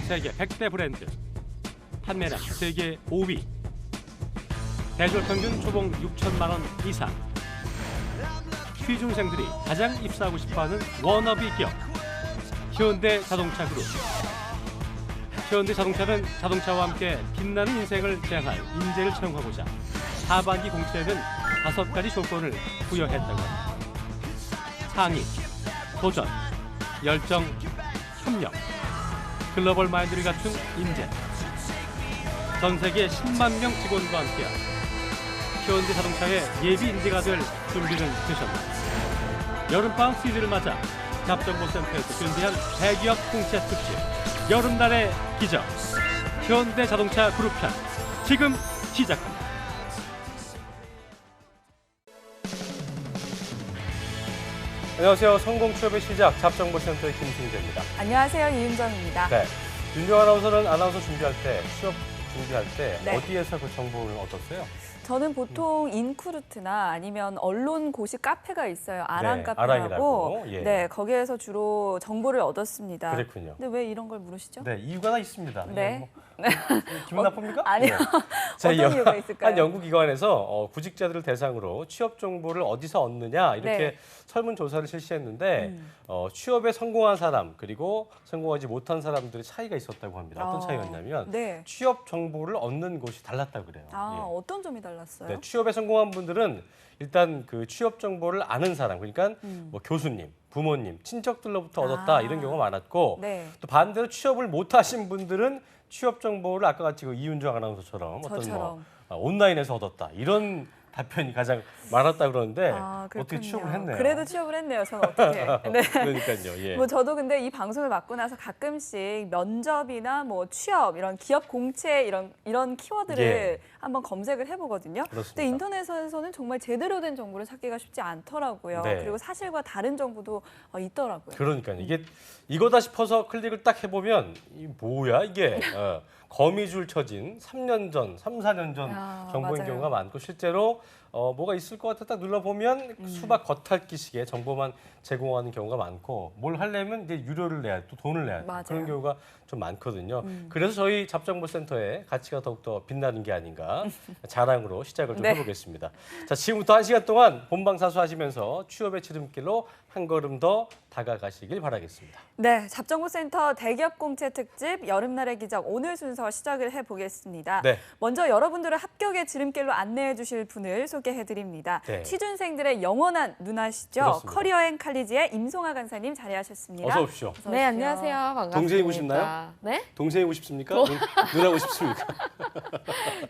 세계 100대 브랜드, 판매량 세계 5위, 대졸 평균 초봉 6천만 원 이상, 취중생들이 가장 입사하고 싶어하는 워너비 기업, 현대자동차 그룹. 현대자동차는 자동차와 함께 빛나는 인생을 지향할 인재를 채용하고자 하반기 공채에는 5가지 조건을 부여했다고 합니다. 창의, 도전, 열정, 협력, 글로벌 마인드를 갖춘 인재. 전 세계 10만 명 직원과 함께한 현대자동차의 예비 인재가 될 준비는 되셨나요? 여름방학 시즌을 맞아 잡정보센터에서 준비한 대기업 공채 특집 여름날의 기적 현대자동차 그룹편 지금 시작합니다. 안녕하세요. 성공 취업의 시작 잡정보센터의 김승재입니다. 안녕하세요. 이윤정입니다. 네, 윤정 아나운서는 아나운서 준비할 때 취업 준비할 때 네. 어디에서 그 정보를 얻었어요? 저는 보통 인크루트나 아니면 언론 고시 카페가 있어요. 아랑 네, 카페라고. 아랑이라고. 예. 네, 거기에서 주로 정보를 얻었습니다. 그랬군요. 근데 왜 이런 걸 물으시죠? 네, 이유가 다 있습니다. 네. 기분 나쁩니까? 아니요. 네. 어떤 이유가 있을까요? 한 연구기관에서 구직자들을 대상으로 취업 정보를 어디서 얻느냐 이렇게 네. 설문조사를 실시했는데 취업에 성공한 사람 그리고 성공하지 못한 사람들의 차이가 있었다고 합니다. 어떤 차이였냐면 네. 취업 정보를 얻는 곳이 달랐다고 그래요. 아, 예. 어떤 점이 달랐어요? 네, 취업에 성공한 분들은 일단 그 취업 정보를 아는 사람, 그러니까 뭐 교수님, 부모님, 친척들로부터 얻었다 이런 경우가 많았고 네. 또 반대로 취업을 못하신 분들은 취업 정보를 아까 같이 그 이윤정 아나운서처럼 어떤 뭐 저처럼. 온라인에서 얻었다 이런 답변이 가장 많았다 그러는데 아, 어떻게 그렇군요. 취업을 했네요. 그래도 취업을 했네요. 저는 어떻게. 네. 그러니까요. 예. 뭐 저도 근데 이 방송을 맡고 나서 가끔씩 면접이나 뭐 취업 이런 기업 공채 이런 키워드를 예. 한번 검색을 해보거든요. 그렇습니다. 근데 인터넷에서는 정말 제대로 된 정보를 찾기가 쉽지 않더라고요. 네. 그리고 사실과 다른 정보도 있더라고요. 그러니까요. 이게 이거다 싶어서 클릭을 딱 해보면 이 뭐야 이게 거미줄 쳐진 3년 전, 3, 4년 전 정보인 맞아요. 경우가 많고 실제로 뭐가 있을 것 같아 딱 눌러보면 수박 겉핥기식의 정보만 제공하는 경우가 많고 뭘 하려면 이제 유료를 내야 또 돈을 내야 돼. 맞아요. 그런 경우가 좀 많거든요. 그래서 저희 잡정보센터의 가치가 더욱더 빛나는 게 아닌가 자랑으로 시작을 좀 네. 해보겠습니다. 자, 지금부터 1시간 동안 본방사수하시면서 취업의 지름길로 한 걸음 더 다가가시길 바라겠습니다. 네, 잡정보센터 대기업 공채 특집 여름날의 기적 오늘 순서 시작을 해보겠습니다. 네. 먼저 여러분들을 합격의 지름길로 안내해 주실 분을 소개해드립니다. 네. 취준생들의 영원한 누나시죠. 그렇습니다. 커리어앤 칼리지의 임송아 간사님 자리하셨습니다. 어서 오십시오. 어서 네, 오십시오. 안녕하세요. 반갑습니다. 동생이고 싶나요? 네? 동생이고 싶습니까? 누나고 싶습니까?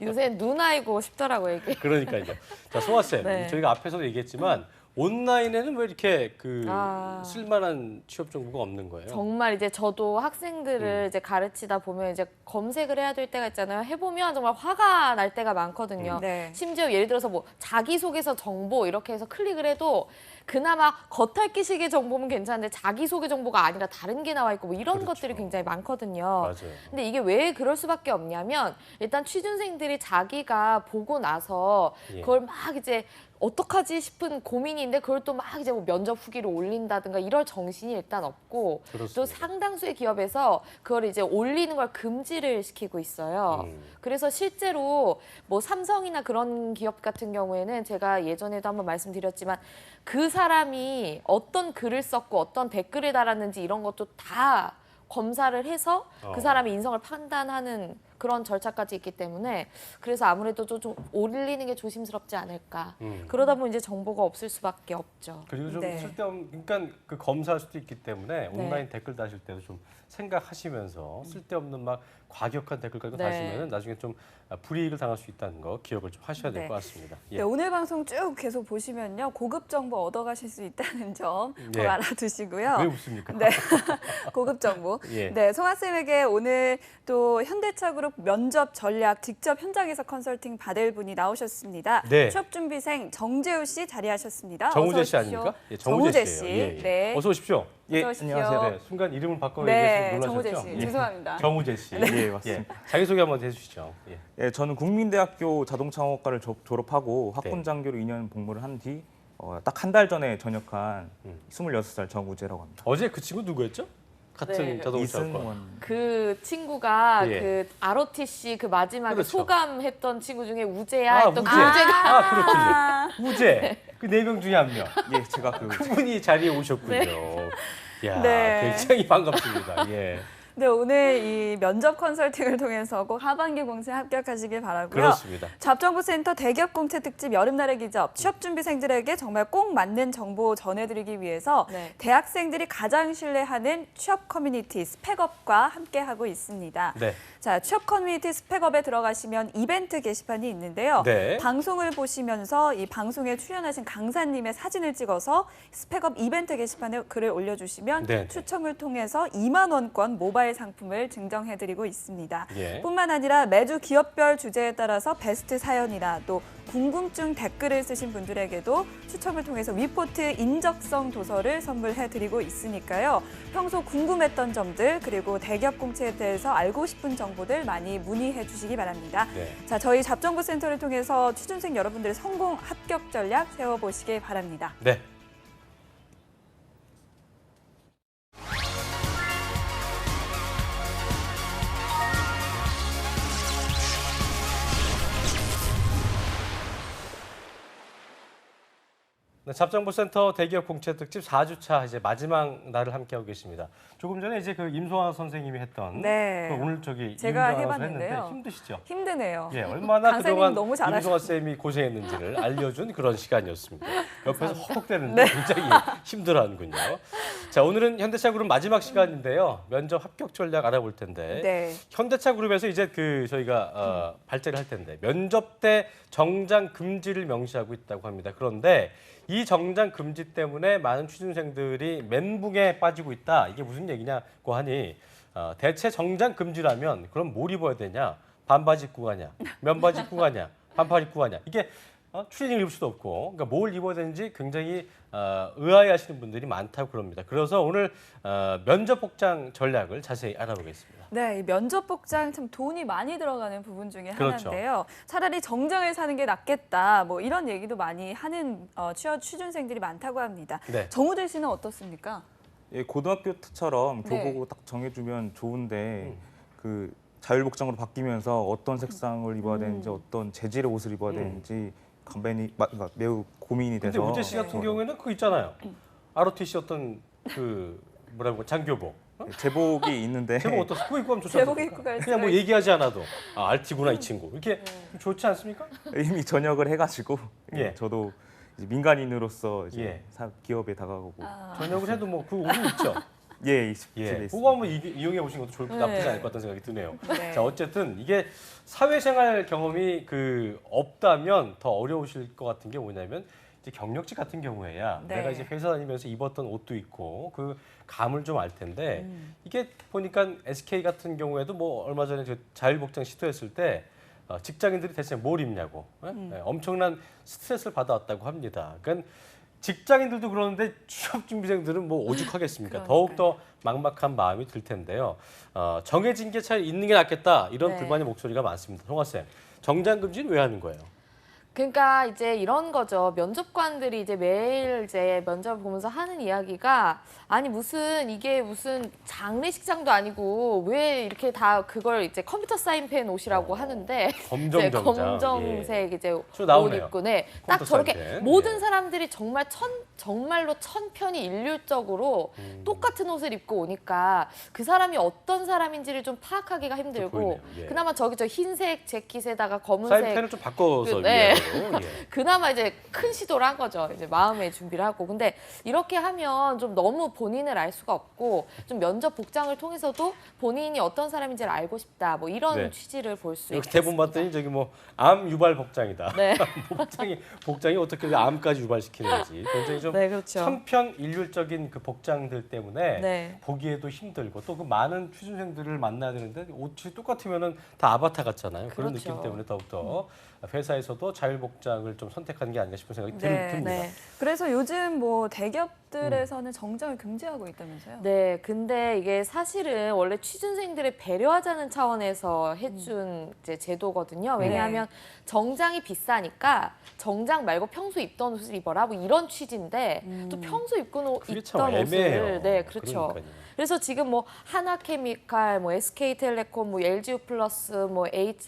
요새 누나이고 싶더라고요, 이게. 그러니까요. 자, 소아 쌤, 네. 저희가 앞에서도 얘기했지만 온라인에는 왜 이렇게 아. 쓸만한 취업 정보가 없는 거예요? 정말 이제 저도 학생들을 이제 가르치다 보면 이제 검색을 해야 될 때가 있잖아요. 해보면 정말 화가 날 때가 많거든요. 네. 심지어 예를 들어서 뭐 자기소개서 정보 이렇게 해서 클릭을 해도 그나마 겉핥기식의 정보면 괜찮은데 자기소개 정보가 아니라 다른 게 나와 있고 뭐 이런 그렇죠. 것들이 굉장히 많거든요. 맞아요. 근데 이게 왜 그럴 수밖에 없냐면 일단 취준생들이 자기가 보고 나서 예. 그걸 막 이제 어떡하지 싶은 고민인데 그걸 또 막 이제 뭐 면접 후기를 올린다든가 이럴 정신이 일단 없고 그렇습니다. 또 상당수의 기업에서 그걸 이제 올리는 걸 금지를 시키고 있어요. 그래서 실제로 뭐 삼성이나 그런 기업 같은 경우에는 제가 예전에도 한번 말씀드렸지만 그 사람이 어떤 글을 썼고 어떤 댓글을 달았는지 이런 것도 다 검사를 해서 그 사람의 인성을 판단하는 그런 절차까지 있기 때문에 그래서 아무래도 좀 올리는 게 조심스럽지 않을까. 그러다 보면 이제 정보가 없을 수밖에 없죠. 그리고 좀 네. 쓸데없는, 그러니까 그 검사할 수도 있기 때문에 온라인 댓글 다실 때도 좀 생각하시면서 쓸데없는 막 과격한 댓글 깔고 네. 다시면 나중에 좀 불이익을 당할 수 있다는 거 기억을 좀 하셔야 될 네. 것 같습니다. 예. 네, 오늘 방송 쭉 계속 보시면요. 고급 정보 얻어가실 수 있다는 점 꼭 예. 알아두시고요. 왜 웃습니까? 네, 고급 정보. 예. 네, 송아 쌤에게 오늘 또 현대차 그룹 면접 전략 직접 현장에서 컨설팅 받을 분이 나오셨습니다. 네. 취업 준비생 정재우 씨 자리하셨습니다. 정우재 어서 씨 오십시오. 아닙니까? 예, 정우재 씨예요. 씨. 예, 예. 네. 어서 오십시오. 예, 어서 오십시오. 안녕하세요. 네, 순간 이름을 바꿔 네, 얘기해서 정우재 놀라셨죠? 씨. 예. 죄송합니다. 정우재 씨. 예, 맞습니다. 자기소개 한번 해주시죠. 예. 예, 저는 국민대학교 자동차공학과를 졸업하고 네. 학군장교로 2년 복무를 한 뒤 딱 한 달 전에 전역한 26살 정우재라고 합니다. 어제 그 친구 누구였죠? 같은 네. 자동차권. 이승원. 그 친구가 예. 그 ROTC 그 마지막에 그렇죠. 소감했던 친구 중에 우재야 아, 했던 우재. 그 우재가 아, 그렇군요. 우재. 그 4명 중에 한 명. 예, 제가 그 그분이 자리에 오셨군요. 야, 네. 굉장히 반갑습니다. 예. 네, 오늘 이 면접 컨설팅을 통해서 꼭 하반기 공채 합격하시길 바라고요. 그렇습니다. 잡정보센터 대기업 공채 특집 여름날의 기적 취업 준비생들에게 정말 꼭 맞는 정보 전해드리기 위해서 네. 대학생들이 가장 신뢰하는 취업 커뮤니티 스펙업과 함께하고 있습니다. 네. 자, 취업 커뮤니티 스펙업에 들어가시면 이벤트 게시판이 있는데요. 네. 방송을 보시면서 이 방송에 출연하신 강사님의 사진을 찍어서 스펙업 이벤트 게시판에 글을 올려주시면 네. 추첨을 통해서 2만 원권 모바일 상품을 증정해드리고 있습니다. 예. 뿐만 아니라 매주 기업별 주제에 따라서 베스트 사연이나 또 궁금증 댓글을 쓰신 분들에게도 추첨을 통해서 위포트 인적성 도서를 선물해드리고 있으니까요. 평소 궁금했던 점들 그리고 대기업 공채에 대해서 알고 싶은 정보들 많이 문의해 주시기 바랍니다. 네. 자, 저희 잡정보센터를 통해서 취준생 여러분들의 성공 합격 전략 세워보시길 바랍니다. 네. 네, 잡정보센터 대기업 공채 특집 4주차 이제 마지막 날을 함께하고 계십니다. 조금 전에 이제 그 임소아 선생님이 했던 네. 그 오늘 저기 제가 이은주 아나운서 해봤는데요. 했는데 힘드시죠? 힘드네요. 예, 얼마나 강사님 그동안 너무 잘하셨어요. 임소아 쌤이 고생했는지를 알려준 그런 시간이었습니다. 옆에서 헉헉대는데 네. 굉장히 힘들어하는군요. 자, 오늘은 현대차 그룹 마지막 시간인데요. 면접 합격 전략 알아볼 텐데 네. 현대차 그룹에서 이제 그 저희가 발제를 할 텐데 면접 때 정장 금지를 명시하고 있다고 합니다. 그런데 이 정장 금지 때문에 많은 취준생들이 멘붕에 빠지고 있다. 이게 무슨 얘기냐고 하니 대체 정장 금지라면 그럼 뭘 입어야 되냐? 반바지 입고 가냐? 면바지 입고 가냐? 반팔 입고 가냐? 이게 추리닝을 입을 수도 없고 그러니까 뭘 입어야 되는지 굉장히 의아해하시는 분들이 많다고 그럽니다. 그래서 오늘 면접 복장 전략을 자세히 알아보겠습니다. 네, 이 면접 복장 참 돈이 많이 들어가는 부분 중에 그렇죠. 하나인데요. 차라리 정장을 사는 게 낫겠다. 뭐 이런 얘기도 많이 하는 취준생들이 많다고 합니다. 네. 정우들 씨는 어떻습니까? 예, 고등학교 때처럼 네. 교복을 딱 정해주면 좋은데 그 자율복장으로 바뀌면서 어떤 색상을 입어야 되는지 어떤 재질의 옷을 입어야 되는지 그러니까 매우 고민이 근데 돼서 우재 씨 같은 경우에는 그거 있잖아요. ROTC 어떤 그 뭐라고 장교복. 제복이 있는데 제복 어떻게 그거 입고 하면 좋지 제복 않습니까? 입고 갈 그냥 뭐 수가 얘기하지 않아도 RT구나 이 친구. 이렇게 좀 좋지 않습니까? 이미 전역을 해가지고 예. 저도 이제 민간인으로서 이제 예. 기업에 다가가고 전역을 해도 뭐 그 옷은 있죠. 예, 예, 집에 그거 한번 이용해 보신 것도 네. 나쁘지 않을 것 같다는 생각이 드네요. 네. 자, 어쨌든 이게 사회생활 경험이 그 없다면 더 어려우실 것 같은 게 뭐냐면 이제 경력직 같은 경우에야 네. 내가 이제 회사 다니면서 입었던 옷도 있고 그 감을 좀 알 텐데 이게 보니까 SK 같은 경우에도 뭐 얼마 전에 그 자율복장 시도했을 때 직장인들이 대체 뭘 입냐고 네, 엄청난 스트레스를 받아왔다고 합니다. 그러니까 직장인들도 그러는데 취업준비생들은 뭐 오죽하겠습니까? 더욱더 막막한 마음이 들 텐데요. 정해진 게 잘 있는 게 낫겠다 이런 네. 불만의 목소리가 많습니다. 송아 쌤, 정장 금지는 왜 하는 거예요? 그러니까 이제 이런 거죠. 면접관들이 이제 매일 이제 면접을 보면서 하는 이야기가 아니 무슨 이게 무슨 장례식장도 아니고 왜 이렇게 다 그걸 이제 컴퓨터 사인펜 옷이라고 하는데 검정 이제 정장. 검정색 이제 저 옷 나오네요. 입고 딱 컴퓨터 저렇게 사인펜. 모든 예. 사람들이 정말로 천편이 일률적으로 똑같은 옷을 입고 오니까 그 사람이 어떤 사람인지를 좀 파악하기가 힘들고 보이네요. 예. 그나마 저기 저 흰색 재킷에다가 검은색 사인펜을 좀 바꿔서 네. 위에로. 예. 그나마 이제 큰 시도를 한 거죠. 이제 마음의 준비를 하고. 근데 이렇게 하면 좀 너무 본인을 알 수가 없고 좀 면접 복장을 통해서도 본인이 어떤 사람인지를 알고 싶다. 뭐 이런 네. 취지를 볼 수 여기 있습니다. 대본 봤더니 저기 뭐 암 유발 복장이다. 네. 복장이 어떻게 암까지 유발시키는지 굉장히 좀 네, 그렇죠. 천편일률적인 그 복장들 때문에 네. 보기에도 힘들고 또 그 많은 취준생들을 만나야 되는데 옷이 똑같으면은 다 아바타 같잖아요. 그런 그렇죠. 느낌 때문에 더욱더 회사에서도 자율복장을 좀 선택하는 게 아닌가 싶은 생각이 네, 듭니다. 네. 그래서 요즘 뭐 대기업들 기업들에서는 정장을 금지하고 있다면서요? 네, 근데 이게 사실은 원래 취준생들을 배려하자는 차원에서 해준 이제 제도거든요. 왜냐하면 정장이 비싸니까 정장 말고 평소 입던 옷을 입어라 뭐 이런 취지인데 또 평소 입던 그게 참 옷을 애매해요. 네, 그렇죠. 그러니까요. 그래서 지금 뭐 하나케미칼, 뭐 SK텔레콤, 뭐 LG유플러스, 뭐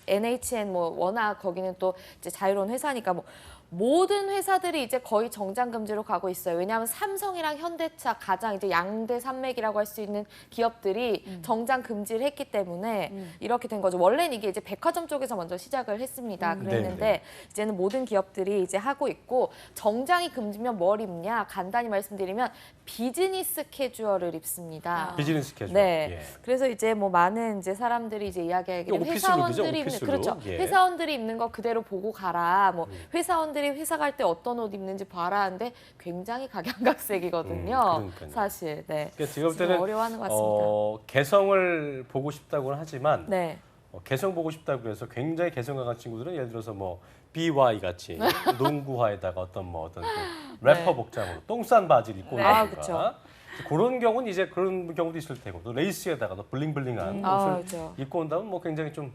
NHN 뭐 워낙 거기는 또 이제 자유로운 회사니까 뭐 모든 회사들이 이제 거의 정장 금지로 가고 있어요. 왜냐하면 삼성이랑 현대차 가장 이제 양대 산맥이라고 할 수 있는 기업들이 정장 금지를 했기 때문에 이렇게 된 거죠. 원래는 이게 이제 백화점 쪽에서 먼저 시작을 했습니다. 그랬는데 네네. 이제는 모든 기업들이 이제 하고 있고 정장이 금지면 뭘 입냐? 간단히 말씀드리면 비즈니스 캐주얼을 입습니다. 비즈니스 캐주얼. 네. 예. 그래서 이제 뭐 많은 이제 사람들이 이제 이야기하기를 오피스룩이죠, 회사원들이 입는 오피스룩. 그렇죠. 예. 회사원들이 입는 거 그대로 보고 가라. 뭐 회사원들이 회사 갈 때 어떤 옷 입는지 봐라 하는데 굉장히 각양각색이거든요. 그러니까요. 사실. 네. 그러니까 제가 볼 좀 때는 어려워하는 것 같습니다. 개성을 보고 싶다고는 하지만 네. 개성 보고 싶다고 해서 굉장히 개성 강한 친구들은 예를 들어서 뭐 BY 같이 농구화에다가 어떤 그 래퍼 네. 복장으로 똥싼 바지를 입고 네. 온다든가 아, 그쵸. 그런 경우는 이제 그런 경우도 있을 테고 또 레이스에다가 또 블링블링한 아, 옷을 그렇죠. 입고 온다면 뭐 굉장히 좀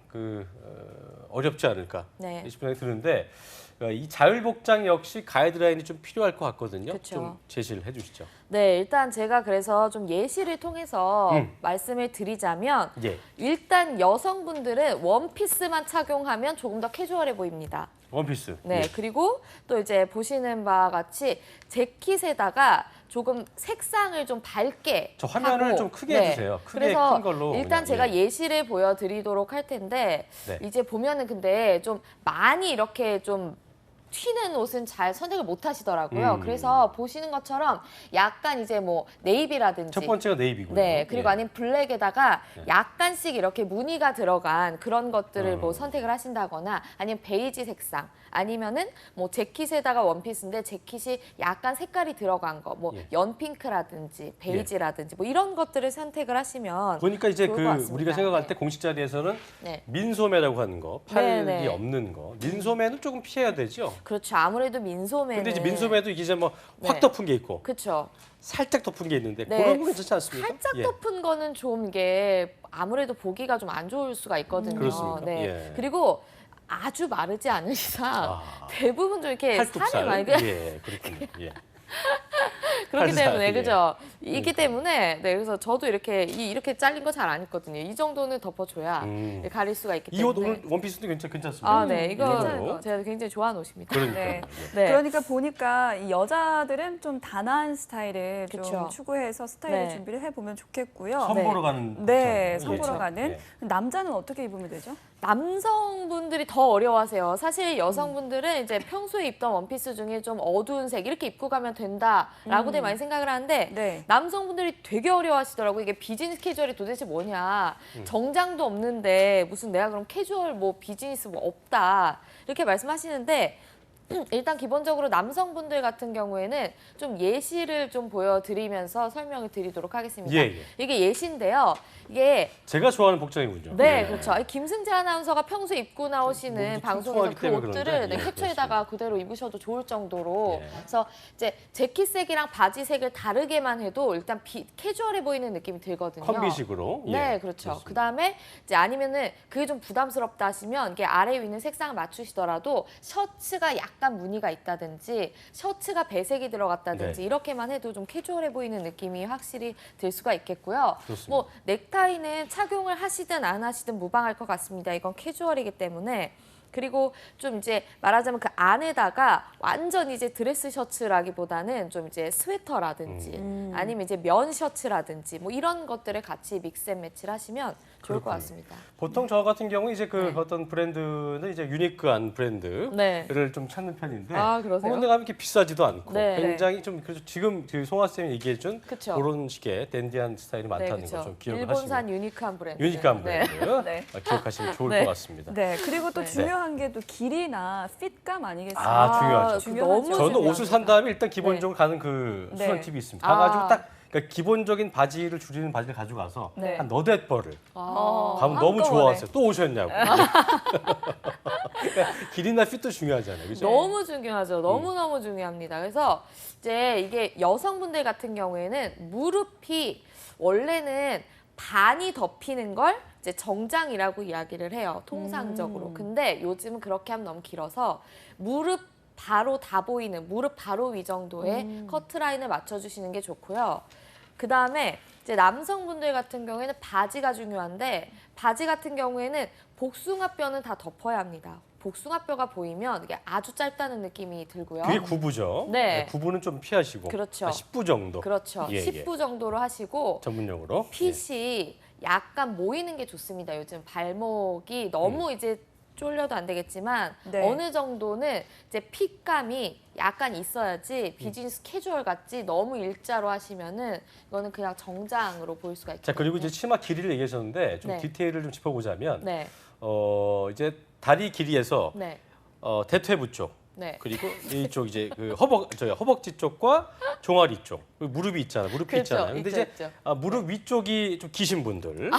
어렵지 않을까 네. 싶은 생각이 드는데 이 자율복장 역시 가이드라인이 좀 필요할 것 같거든요. 그쵸. 좀 제시를 해주시죠. 네, 일단 제가 그래서 좀 예시를 통해서 말씀을 드리자면 예. 일단 여성분들은 원피스만 착용하면 조금 더 캐주얼해 보입니다. 원피스. 네, 예. 그리고 또 이제 보시는 바와 같이 재킷에다가 조금 색상을 좀 밝게 저 화면을 하고, 좀 크게 네. 해주세요. 크게 그래서 큰 걸로 일단 그냥, 제가 예. 예시를 보여드리도록 할 텐데 네. 이제 보면은 근데 좀 많이 이렇게 좀 튀는 옷은 잘 선택을 못 하시더라고요. 그래서 보시는 것처럼 약간 이제 뭐 네이비라든지 첫 번째가 네이비고요. 네, 그리고 예. 아니면 블랙에다가 약간씩 이렇게 무늬가 들어간 그런 것들을 뭐 선택을 하신다거나 아니면 베이지 색상 아니면은 뭐 재킷에다가 원피스인데 재킷이 약간 색깔이 들어간 거, 뭐 예. 연핑크라든지 베이지라든지 뭐 이런 것들을 선택을 하시면 보니까 이제 좋을 것 같습니다. 우리가 생각할 네. 때 공식 자리에서는 네. 민소매라고 하는 거, 팔이 네, 네. 없는 거. 민소매는 조금 피해야 되죠. 그렇죠. 아무래도 민소매는 근데 이제 민소매도 이제 뭐 확 네. 덮은 게 있고 그렇죠. 살짝 덮은 게 있는데 네. 그런 거 괜찮지 않습니까? 살짝 예. 덮은 거는 좀 이게 아무래도 보기가 좀 안 좋을 수가 있거든요. 그렇습니까? 네. 예. 그리고 아주 마르지 않은 이상 아. 대부분 좀 이렇게 팔뚝살. 살이 많이 예, 그렇군요. 예. 그렇기 팔살, 때문에 예. 그죠? 이기 그러니까요. 때문에 네 그래서 저도 이렇게 잘린 거 잘 안 입거든요. 이 정도는 덮어줘야 가릴 수가 있기 이 옷 때문에. 오늘 원피스도 괜찮습니다. 아, 네, 이거 이걸로. 제가 굉장히 좋아하는 옷입니다. 그러니까. 네. 네. 그러니까 보니까 이 여자들은 좀 단아한 스타일을 그쵸. 좀 추구해서 스타일을 네. 준비를 해보면 좋겠고요. 선보러 가는 네, 복장. 선보러 예. 가는. 예. 남자는 어떻게 입으면 되죠? 남성분들이 더 어려워하세요. 사실 여성분들은 이제 평소에 입던 원피스 중에 좀 어두운 색 이렇게 입고 가면 된다라고들 많이 생각을 하는데 네. 남성분들이 되게 어려워하시더라고요. 이게 비즈니스 캐주얼이 도대체 뭐냐. 정장도 없는데 무슨 내가 그럼 캐주얼 뭐 비즈니스 뭐 없다. 이렇게 말씀하시는데 일단 기본적으로 남성분들 같은 경우에는 좀 예시를 좀 보여드리면서 설명을 드리도록 하겠습니다. 예, 예. 이게 예시인데요. 이게 제가 좋아하는 복장이군요. 네, 예. 그렇죠. 아니, 김승재 아나운서가 평소에 입고 나오시는 몸이 방송에서 퉁퉁하기 그 때문에 옷들을 그런데, 네, 예, 캡처에다가 그대로 입으셔도 좋을 정도로 예. 그래서 이제 재킷색이랑 바지색을 다르게만 해도 일단 캐주얼해 보이는 느낌이 들거든요. 컴비식으로. 네, 예, 그렇죠. 그렇습니다. 그다음에 이제 아니면은 그게 좀 부담스럽다 하시면 이게 아래 위는 색상을 맞추시더라도 셔츠가 약간 무늬가 있다든지 셔츠가 배색이 들어갔다든지 네. 이렇게만 해도 좀 캐주얼해 보이는 느낌이 확실히 들 수가 있겠고요. 좋습니다. 뭐 넥타이는 착용을 하시든 안 하시든 무방할 것 같습니다. 이건 캐주얼이기 때문에. 그리고 좀 이제 말하자면 그 안에다가 완전 이제 드레스 셔츠라기보다는 좀 이제 스웨터라든지 아니면 이제 면 셔츠라든지 뭐 이런 것들을 같이 믹스 앤 매치를 하시면 좋을 것 그렇군요. 같습니다. 보통 저 같은 경우 이제 그 네. 어떤 브랜드는 이제 유니크한 브랜드를 네. 좀 찾는 편인데 아, 그러세요? 그런 데 가면 이렇게 비싸지도 않고 네. 굉장히 좀 그래서 지금 그 송아 쌤이 얘기해준 그쵸. 그런 식의 댄디한 스타일이 많다는 그쵸. 걸 좀 기억을 일본산 하시면 유니크한 브랜드. 유니크한 네. 브랜드 네. 기억하시면 좋을 네. 것 같습니다. 네. 그리고 또 네. 중요한 게 또 길이나 핏감 아니겠습니까? 아, 중요하죠. 중요하죠. 중요하죠. 저는 중요합니다. 옷을 산 다음에 일단 기본적으로 가는 그 네. 수선 팁이 있습니다. 아. 가가지고 딱 그러니까 기본적인 바지를 줄이는 바지를 가져가서 네. 한 너댓 벌을 아, 가면 너무 한꺼번에. 좋아하세요. 또 오셨냐고. 그러니까 길이나 핏도 중요하잖아요. 그죠? 너무 중요하죠. 너무너무 중요합니다. 그래서 이제 이게 여성분들 같은 경우에는 무릎이 원래는 반이 덮이는 걸 이제 정장이라고 이야기를 해요. 통상적으로. 근데 요즘은 그렇게 하면 너무 길어서 무릎 바로 다 보이는 무릎 바로 위 정도의 커트라인을 맞춰주시는 게 좋고요. 그 다음에 이제 남성분들 같은 경우에는 바지가 중요한데 바지 같은 경우에는 복숭아뼈는 다 덮어야 합니다. 복숭아뼈가 보이면 이게 아주 짧다는 느낌이 들고요. 그게 구부죠. 네. 구부는 좀 피하시고. 그렇죠. 한 10부 정도. 그렇죠. 예, 10부 정도로 하시고 전문용어로. 핏이 약간 모이는 게 좋습니다. 요즘 발목이 너무 이제 쫄려도 안 되겠지만 네. 어느 정도는 이제 핏감이 약간 있어야지 비즈니스 캐주얼 같지 너무 일자로 하시면은 이거는 그냥 정장으로 보일 수가 있거든요. 자, 그리고 이제 치마 길이를 얘기하셨는데 좀 네. 디테일을 좀 짚어보자면 네, 이제 다리 길이에서 네, 대퇴부 쪽 네. 그리고 이쪽 이제 그 허벅지 쪽과 종아리 쪽 그리고 무릎이 있잖아요. 무릎이 그렇죠, 있잖아요. 근데 있죠, 이제 있죠. 무릎 위쪽이 좀 기신 분들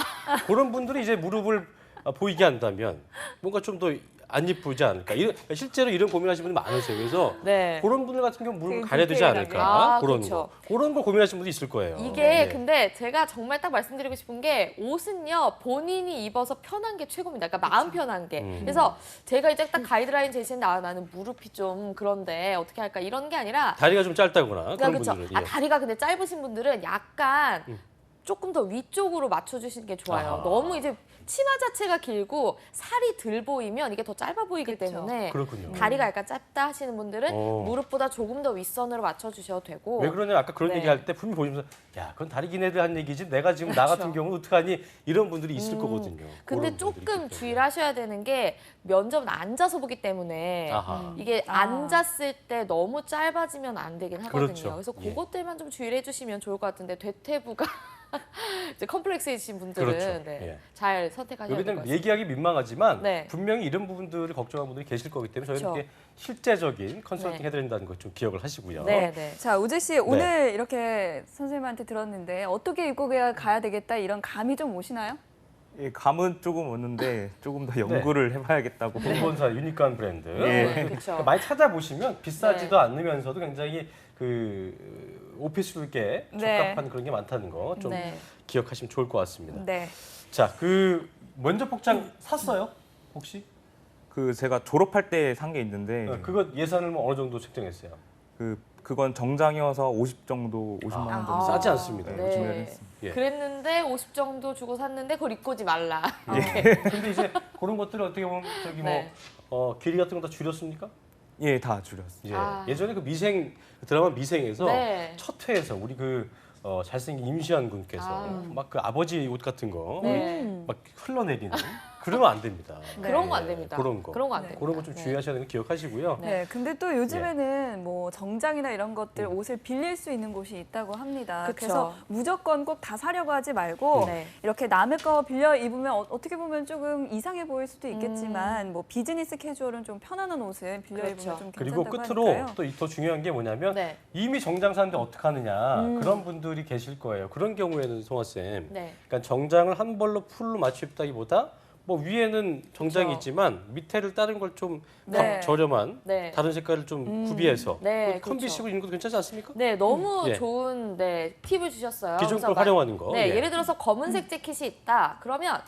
그런 분들이 이제 무릎을 보이게 한다면 뭔가 좀 더 안 예쁘지 않을까. 실제로 이런 고민하시는 분이 많으세요. 그래서 네. 그런 분들 같은 경우 무릎을 되게 가려야 되지 디테일하게. 않을까. 아, 그런 그렇죠. 거. 그런 걸 고민하시는 분도 있을 거예요. 이게 네. 근데 제가 정말 딱 말씀드리고 싶은 게 옷은요 본인이 입어서 편한 게 최고입니다. 그러니까 마음 편한 게. 그래서 제가 이제 딱 가이드라인 제시했는데 나는 무릎이 좀 그런데 어떻게 할까 이런 게 아니라 다리가 좀 짧다거나 그런 그렇죠. 분들은 아, 예. 다리가 근데 짧으신 분들은 약간 조금 더 위쪽으로 맞춰주시는 게 좋아요. 아하. 너무 이제 치마 자체가 길고 살이 들 보이면 이게 더 짧아 보이기 그쵸. 때문에 그렇군요. 다리가 약간 짧다 하시는 분들은 어. 무릎보다 조금 더 윗선으로 맞춰주셔도 되고 왜 그러냐 아까 그런 네. 얘기할 때 분명히 보시면서 야 그건 다리 긴 애들 한 얘기지 내가 지금 나 같은 경우는 어떡하니 이런 분들이 있을 거거든요. 근데 그런 분들이 있기 조금 때문에. 주의를 하셔야 되는 게 면접은 앉아서 보기 때문에 아하. 이게 아. 앉았을 때 너무 짧아지면 안 되긴 하거든요. 그렇죠. 그래서 예. 그것들만 좀 주의를 해주시면 좋을 것 같은데 대퇴부가 이제 컴플렉스이신 분들은 그렇죠. 네, 예. 잘 선택하셔야 될 것 여기는 같습니다. 얘기하기 민망하지만 네. 분명히 이런 부분들을 걱정하는 분들이 계실 거기 때문에 저희는 그렇죠. 이렇게 실제적인 컨설팅 네. 해드린다는 것 좀 기억을 하시고요. 네, 네. 자, 우재 씨 오늘 이렇게 선생님한테 들었는데 어떻게 입고 가야 되겠다 이런 감이 좀 오시나요? 예, 감은 조금 오는데 조금 더 연구를 해봐야겠다고. 본사 유니크한 브랜드. 예. 그렇죠. 많이 찾아보시면 비싸지도 네. 않으면서도 굉장히 그 오피스룩에 네. 적합한 그런 게 많다는 거 좀 네. 기억하시면 좋을 것 같습니다. 네. 자, 그 면접 복장 샀어요? 혹시? 그 제가 졸업할 때 산 게 있는데 그거 예산을 뭐 어느 정도 책정했어요? 그건 정장이어서 50 정도 50만 원 정도. 싸지 않습니다. 네, 구매를 네. 했습니다. 예. 그랬는데 50 정도 주고 샀는데 그걸 입고 오지 말라. 근데 이제 그런 것들을 어떻게 보면 저기 네. 길이 같은 거 다 줄였습니까? 예, 다 줄였어요. 예. 아. 예전에 그 드라마 미생에서 네. 첫 회에서 우리 그 잘생긴 임시완 군께서 아. 막 그 아버지 옷 같은 거 네. 막 흘러내리는 그러면 안 됩니다. 그런 거 안 됩니다. 그런 거. 그런 거 안 네. 됩니다. 그런 거 좀 네. 주의하셔야 되는 거 기억하시고요. 네. 근데 또 요즘에는 뭐 정장이나 이런 것들 옷을 빌릴 수 있는 곳이 있다고 합니다. 그쵸. 그래서 무조건 꼭 다 사려고 하지 말고 네. 이렇게 남의 거 빌려 입으면 어떻게 보면 조금 이상해 보일 수도 있겠지만 뭐 비즈니스 캐주얼은 좀 편안한 옷을 빌려 그렇죠. 입으면 좀 그리고 괜찮다고 끝으로 하니까요. 또 더 중요한 게 뭐냐면 네. 이미 정장 사는데 어떡하느냐 그런 분들이 계실 거예요. 그런 경우에는 송아 쌤, 네. 그러니까 정장을 한 벌로 풀로 맞춰 입다기보다 뭐 위에는 정장이 그렇죠. 있지만 밑에를 다른 걸 좀 네. 저렴한 네. 다른 색깔을 좀 구비해서 네, 뭐 컨비식으로 입는 것도 괜찮지 않습니까? 네, 너무 예. 좋은 팁을 주셨어요. 기존 그래서 걸 활용하는 거. 네, 예. 예를 들어서 검은색 재킷이 있다. 그러면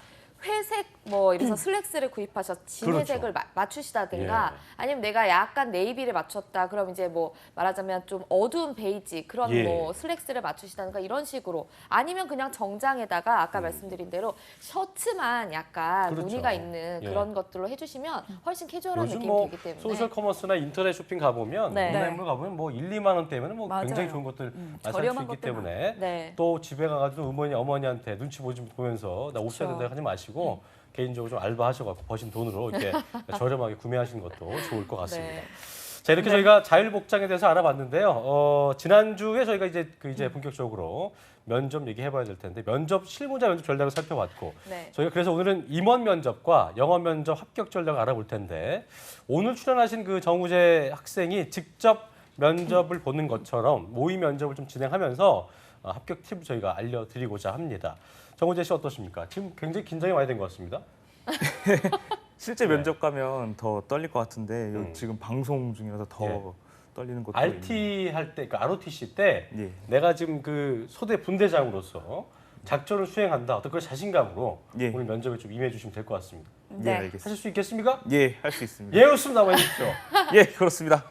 회색 뭐 이래서 슬랙스를 구입하셔서 진회색을 맞추시다든가 예. 아니면 내가 약간 네이비를 맞췄다. 그럼 이제 뭐 말하자면 좀 어두운 베이지 그런 예. 뭐 슬랙스를 맞추시다든가 이런 식으로 아니면 그냥 정장에다가 아까 말씀드린 대로 셔츠만 약간 그렇죠. 무늬가 있는 예. 그런 것들로 해주시면 훨씬 캐주얼한 요즘 느낌이 뭐 되기 때문에 소셜 커머스나 인터넷 쇼핑 가보면 네. 온라인몰 가보면 뭐 1, 2만 원대면 뭐 맞아요. 굉장히 좋은 것들 많이 살 수 저렴한 있기 것들 때문에 네. 또 집에 가가지고 어머니한테 눈치 보면서 나 옷 사야 된다 하지 마시고 개인적으로 좀 알바하셔갖고 버신 돈으로 이렇게 저렴하게 구매하시는 것도 좋을 것 같습니다. 네. 자, 이렇게 저희가 자율복장에 대해서 알아봤는데요. 지난주에 저희가 이제 본격적으로 면접 얘기해봐야 될 텐데 면접 실무자 면접 전략을 살펴봤고 네. 저희가 그래서 오늘은 임원 면접과 영어 면접 합격 전략을 알아볼 텐데 오늘 출연하신 그 정우재 학생이 직접 면접을 보는 것처럼 모의 면접을 좀 진행하면서 합격 팁을 저희가 알려드리고자 합니다. 정우재 씨 어떠십니까? 지금 굉장히 긴장이 많이 된 것 같습니다. 실제 네. 면접 가면 더 떨릴 것 같은데 여기 음. 지금 방송 중이라서 더 예. 떨리는 것도 RT 할 때, 그 ROTC 때 예. 내가 지금 그 소대 분대장으로서 작전을 수행한다. 어떤 그런 자신감으로 예. 오늘 면접에 좀 임해 주시면 될 것 같습니다. 예, 네. 알겠습니다. 하실 수 있겠습니까? 예, 할 수 있습니다. 예, 웃습니다. 한번 해주십시오. 예, 그렇습니다.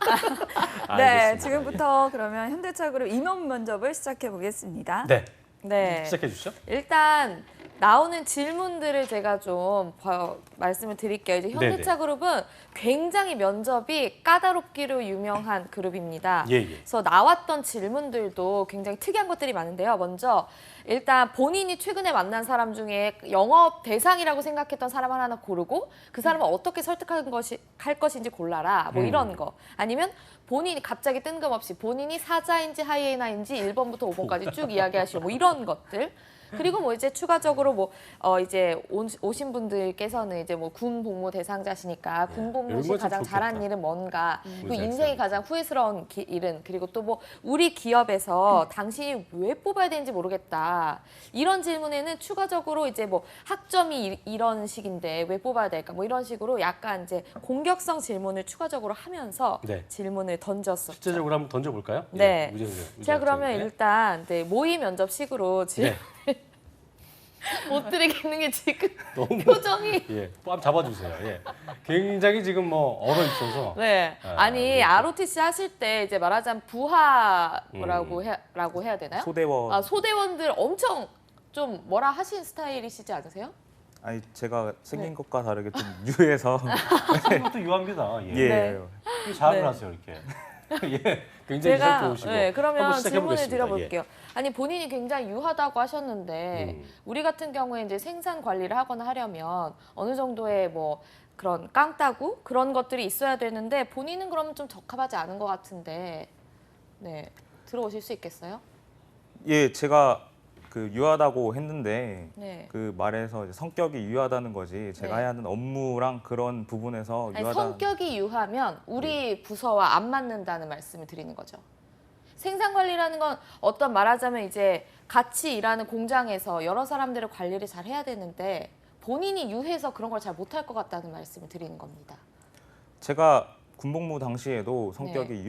네, 알겠습니다. 지금부터 그러면 현대차그룹 임원 면접을 시작해 보겠습니다. 네, 네. 시작해 주시죠. 일단 나오는 질문들을 제가 좀 말씀을 드릴게요. 이제 현대차그룹은 굉장히 면접이 까다롭기로 유명한 그룹입니다. 예, 예. 그래서 나왔던 질문들도 굉장히 특이한 것들이 많은데요. 먼저 일단 본인이 최근에 만난 사람 중에 영업 대상이라고 생각했던 사람 하나 고르고 그 사람을 어떻게 할 것인지 골라라. 뭐 이런 거. 아니면 본인이 갑자기 뜬금없이 본인이 사자인지 하이에나인지 1번부터 5번까지 쭉 이야기하시고 뭐 이런 것들. 그리고 뭐 이제 추가적으로 뭐 이제 오신 분들께서는 이제 뭐 군 복무 대상자시니까 군 복무 이런 시 거좀 가장 잘한 좋겠다. 일은 뭔가, 그리고 의사 인생이 exam. 가장 후회스러운 일은, 그리고 또 뭐 우리 기업에서 당신이 왜 뽑아야 되는지 모르겠다. 이런 질문에는 추가적으로 이제 뭐 학점이 이런 식인데 왜 뽑아야 될까? 뭐 이런 식으로 약간 이제 공격성 질문을 추가적으로 하면서 네. 질문을 던졌었죠. 실제적으로 한번 던져볼까요? 네. 우재 제가 그러면 학생인데. 일단 모의 면접식으로 질문 네. 못 드리겠는 게 지금 너무 표정이. 예, 뺨 잡아주세요. 예, 굉장히 지금 뭐 얼어 있어서. 네. 아, 아니 그렇죠. ROTC 하실 때 이제 말하자면 부하라고 해야 되나요? 소대원. 아, 소대원들 엄청 좀 뭐라 하신 스타일이시지 않으세요? 아니 제가 생긴 네. 것과 다르게 좀 유해서 지금부터 유합니다. 예. 예. 네. 잘을 네. 하세요 이렇게. 예, 굉장히 잘 제가 좋으시고. 네, 한번 그러면 시작해 질문을 보겠습니다. 드려볼게요. 아니 본인이 굉장히 유하다고 하셨는데 우리 같은 경우에 이제 생산 관리를 하거나 하려면 어느 정도의 뭐 그런 깡따구 그런 것들이 있어야 되는데 본인은 그러면 좀 적합하지 않은 것 같은데 네 들어오실 수 있겠어요? 예, 제가 그 유하다고 했는데 네. 그 말에서 이제 성격이 유하다는 거지 제가 네. 해야 하는 업무랑 그런 부분에서 아니, 유하다. 성격이 유하면 우리 부서와 안 맞는다는 말씀을 드리는 거죠. 생산 관리라는 건 어떤 말하자면 이제 같이 일하는 공장에서 여러 사람들을 관리를 잘 해야 되는데 본인이 유해서 그런 걸 잘 못할 것 같다는 말씀을 드리는 겁니다. 제가 군복무 당시에도 성격이 네.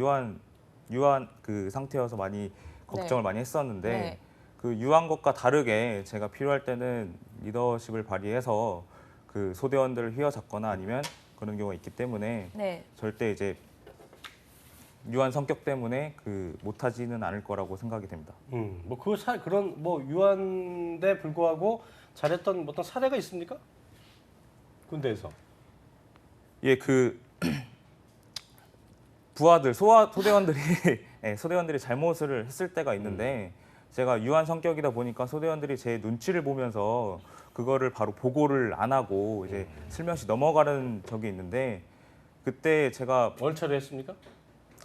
유한 그 상태여서 많이 걱정을 많이 했었는데 네. 그 유한 것과 다르게 제가 필요할 때는 리더십을 발휘해서 그 소대원들을 휘어잡거나 아니면 그런 경우가 있기 때문에 네. 절대 이제 유한 성격 때문에 그 못하지는 않을 거라고 생각이 됩니다. 뭐 그런 뭐 유한데 불구하고 잘했던 어떤 사례가 있습니까? 군대에서. 예, 그 부하들 소대원들이 예, 소대원들이 잘못을 했을 때가 있는데 제가 유한 성격이다 보니까 소대원들이 제 눈치를 보면서 그거를 바로 보고를 안 하고 이제 슬며시 넘어가는 적이 있는데 그때 제가 얼차려 했습니까?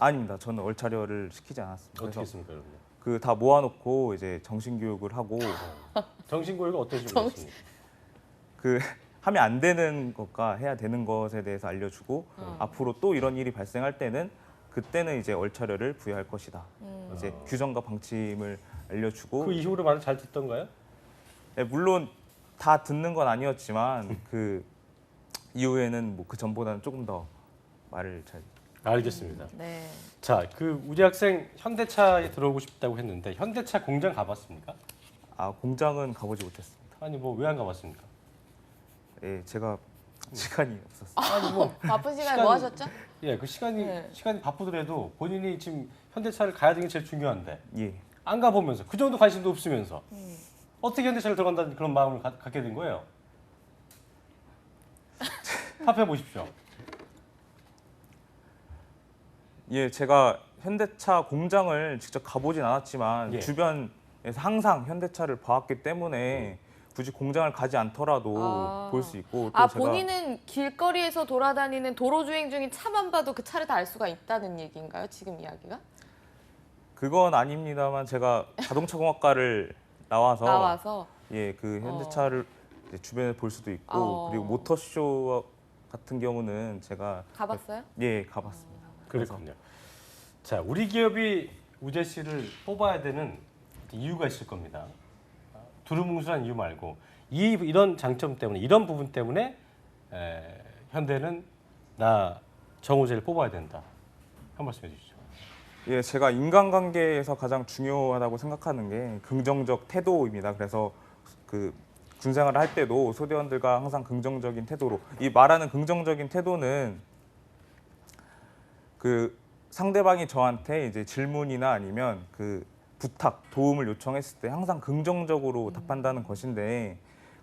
아닙니다. 저는 얼차려를 시키지 않았습니다. 어떻게 그래서 했습니까, 여러분? 그 다 모아놓고 이제 정신 교육을 하고 정신고의가 어떤 식으로 했습니까? 그 하면 안 되는 것과 해야 되는 것에 대해서 알려주고 앞으로 또 이런 일이 발생할 때는 그때는 이제 얼차려를 부여할 것이다. 이제 규정과 방침을 알려주고 그 이후로 말을 잘 듣던가요? 네, 물론 다 듣는 건 아니었지만 그 이후에는 뭐 그 전보다는 조금 더 말을 잘. 알겠습니다. 네. 자, 그 우재 학생 현대차에 들어오고 싶다고 했는데 현대차 공장 가봤습니까? 아 공장은 가보지 못했습니다. 아니 뭐 왜 안 가봤습니까? 예, 제가 시간이 없었어요. 아니 뭐 바쁜 시간에 뭐 하셨죠? 예, 그 시간이 네. 바쁘더라도 본인이 지금 현대차를 가야 되는 게 제일 중요한데 예, 안 가보면서 그 정도 관심도 없으면서 어떻게 현대차를 들어간다는 그런 마음을 갖게 된 거예요? 답해 보십시오. 예, 제가 현대차 공장을 직접 가보진 않았지만 예. 주변에서 항상 현대차를 봐왔기 때문에 굳이 공장을 가지 않더라도 아. 볼 수 있고 또 아 제가 본인은 길거리에서 돌아다니는 도로 주행 중인 차만 봐도 그 차를 다 알 수가 있다는 얘기인가요? 지금 이야기가? 그건 아닙니다만 제가 자동차 공학과를 나와서 예, 그 현대차를 이제 주변에 볼 수도 있고 그리고 모터쇼 같은 경우는 제가 가봤어요? 예, 가봤습니다. 그렇군요. 자, 우리 기업이 우재 씨를 뽑아야 되는 이유가 있을 겁니다. 두루뭉술한 이유 말고 이런 장점 때문에 이런 부분 때문에 현대는 나 정우재를 뽑아야 된다. 한 말씀 해주시죠. 예, 제가 인간관계에서 가장 중요하다고 생각하는 게 긍정적 태도입니다. 그래서 그 군생활을 할 때도 소대원들과 항상 긍정적인 태도로, 이 말하는 긍정적인 태도는 그 상대방이 저한테 이제 질문이나 아니면 그 부탁, 도움을 요청했을 때 항상 긍정적으로 답한다는 것인데,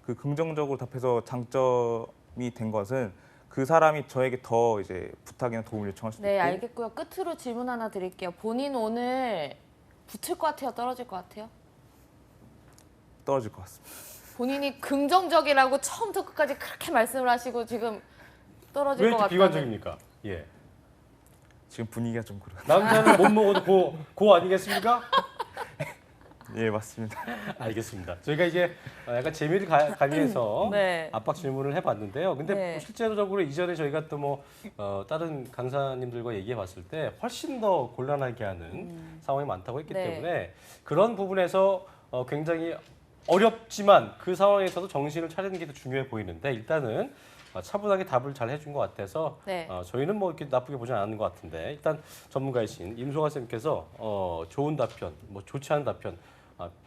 그 긍정적으로 답해서 장점이 된 것은 그 사람이 저에게 더 이제 부탁이나 도움을 요청할 수도 네, 있고. 알겠고요. 끝으로 질문 하나 드릴게요. 본인 오늘 붙을 것 같아요? 떨어질 것 같아요? 떨어질 것 같습니다. 본인이 긍정적이라고 처음부터 끝까지 그렇게 말씀을 하시고 지금 떨어질 왜 것 이렇게 같다는. 비관적입니까? 예. 지금 분위기가 좀 그래요. 남자는 못 먹어도 고 아니겠습니까? 예, 맞습니다. 알겠습니다. 저희가 이게 약간 재미를 가기 위해서 네. 압박 질문을 해봤는데요. 근데 네. 실제로적으로 이전에 저희가 또 뭐 다른 강사님들과 얘기해봤을 때 훨씬 더 곤란하게 하는 상황이 많다고 했기 네. 때문에 그런 부분에서 굉장히 어렵지만 그 상황에서도 정신을 차리는 게 더 중요해 보이는데 일단은 차분하게 답을 잘 해준 것 같아서 네. 저희는 뭐 이렇게 나쁘게 보지 않는 것 같은데 일단 전문가이신 임송아 쌤께서 좋은 답변, 뭐 좋지 않은 답변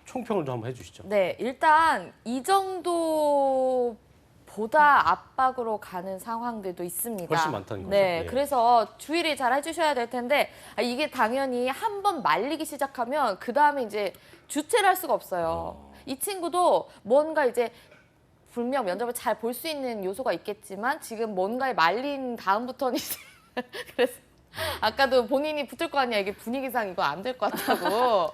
총평을 좀 한번 해주시죠. 네, 일단 이 정도보다 압박으로 가는 상황들도 있습니다. 훨씬 많다는 거죠. 네, 예. 그래서 주의를 잘 해주셔야 될 텐데 이게 당연히 한 번 말리기 시작하면 그 다음에 이제 주체를 할 수가 없어요. 이 친구도 뭔가 이제 분명 면접을 잘 볼 수 있는 요소가 있겠지만 지금 뭔가에 말린 다음부터는 이제 그래서 아까도 본인이 붙을 거 아니야, 이게 분위기상 이거 안 될 것 같다고.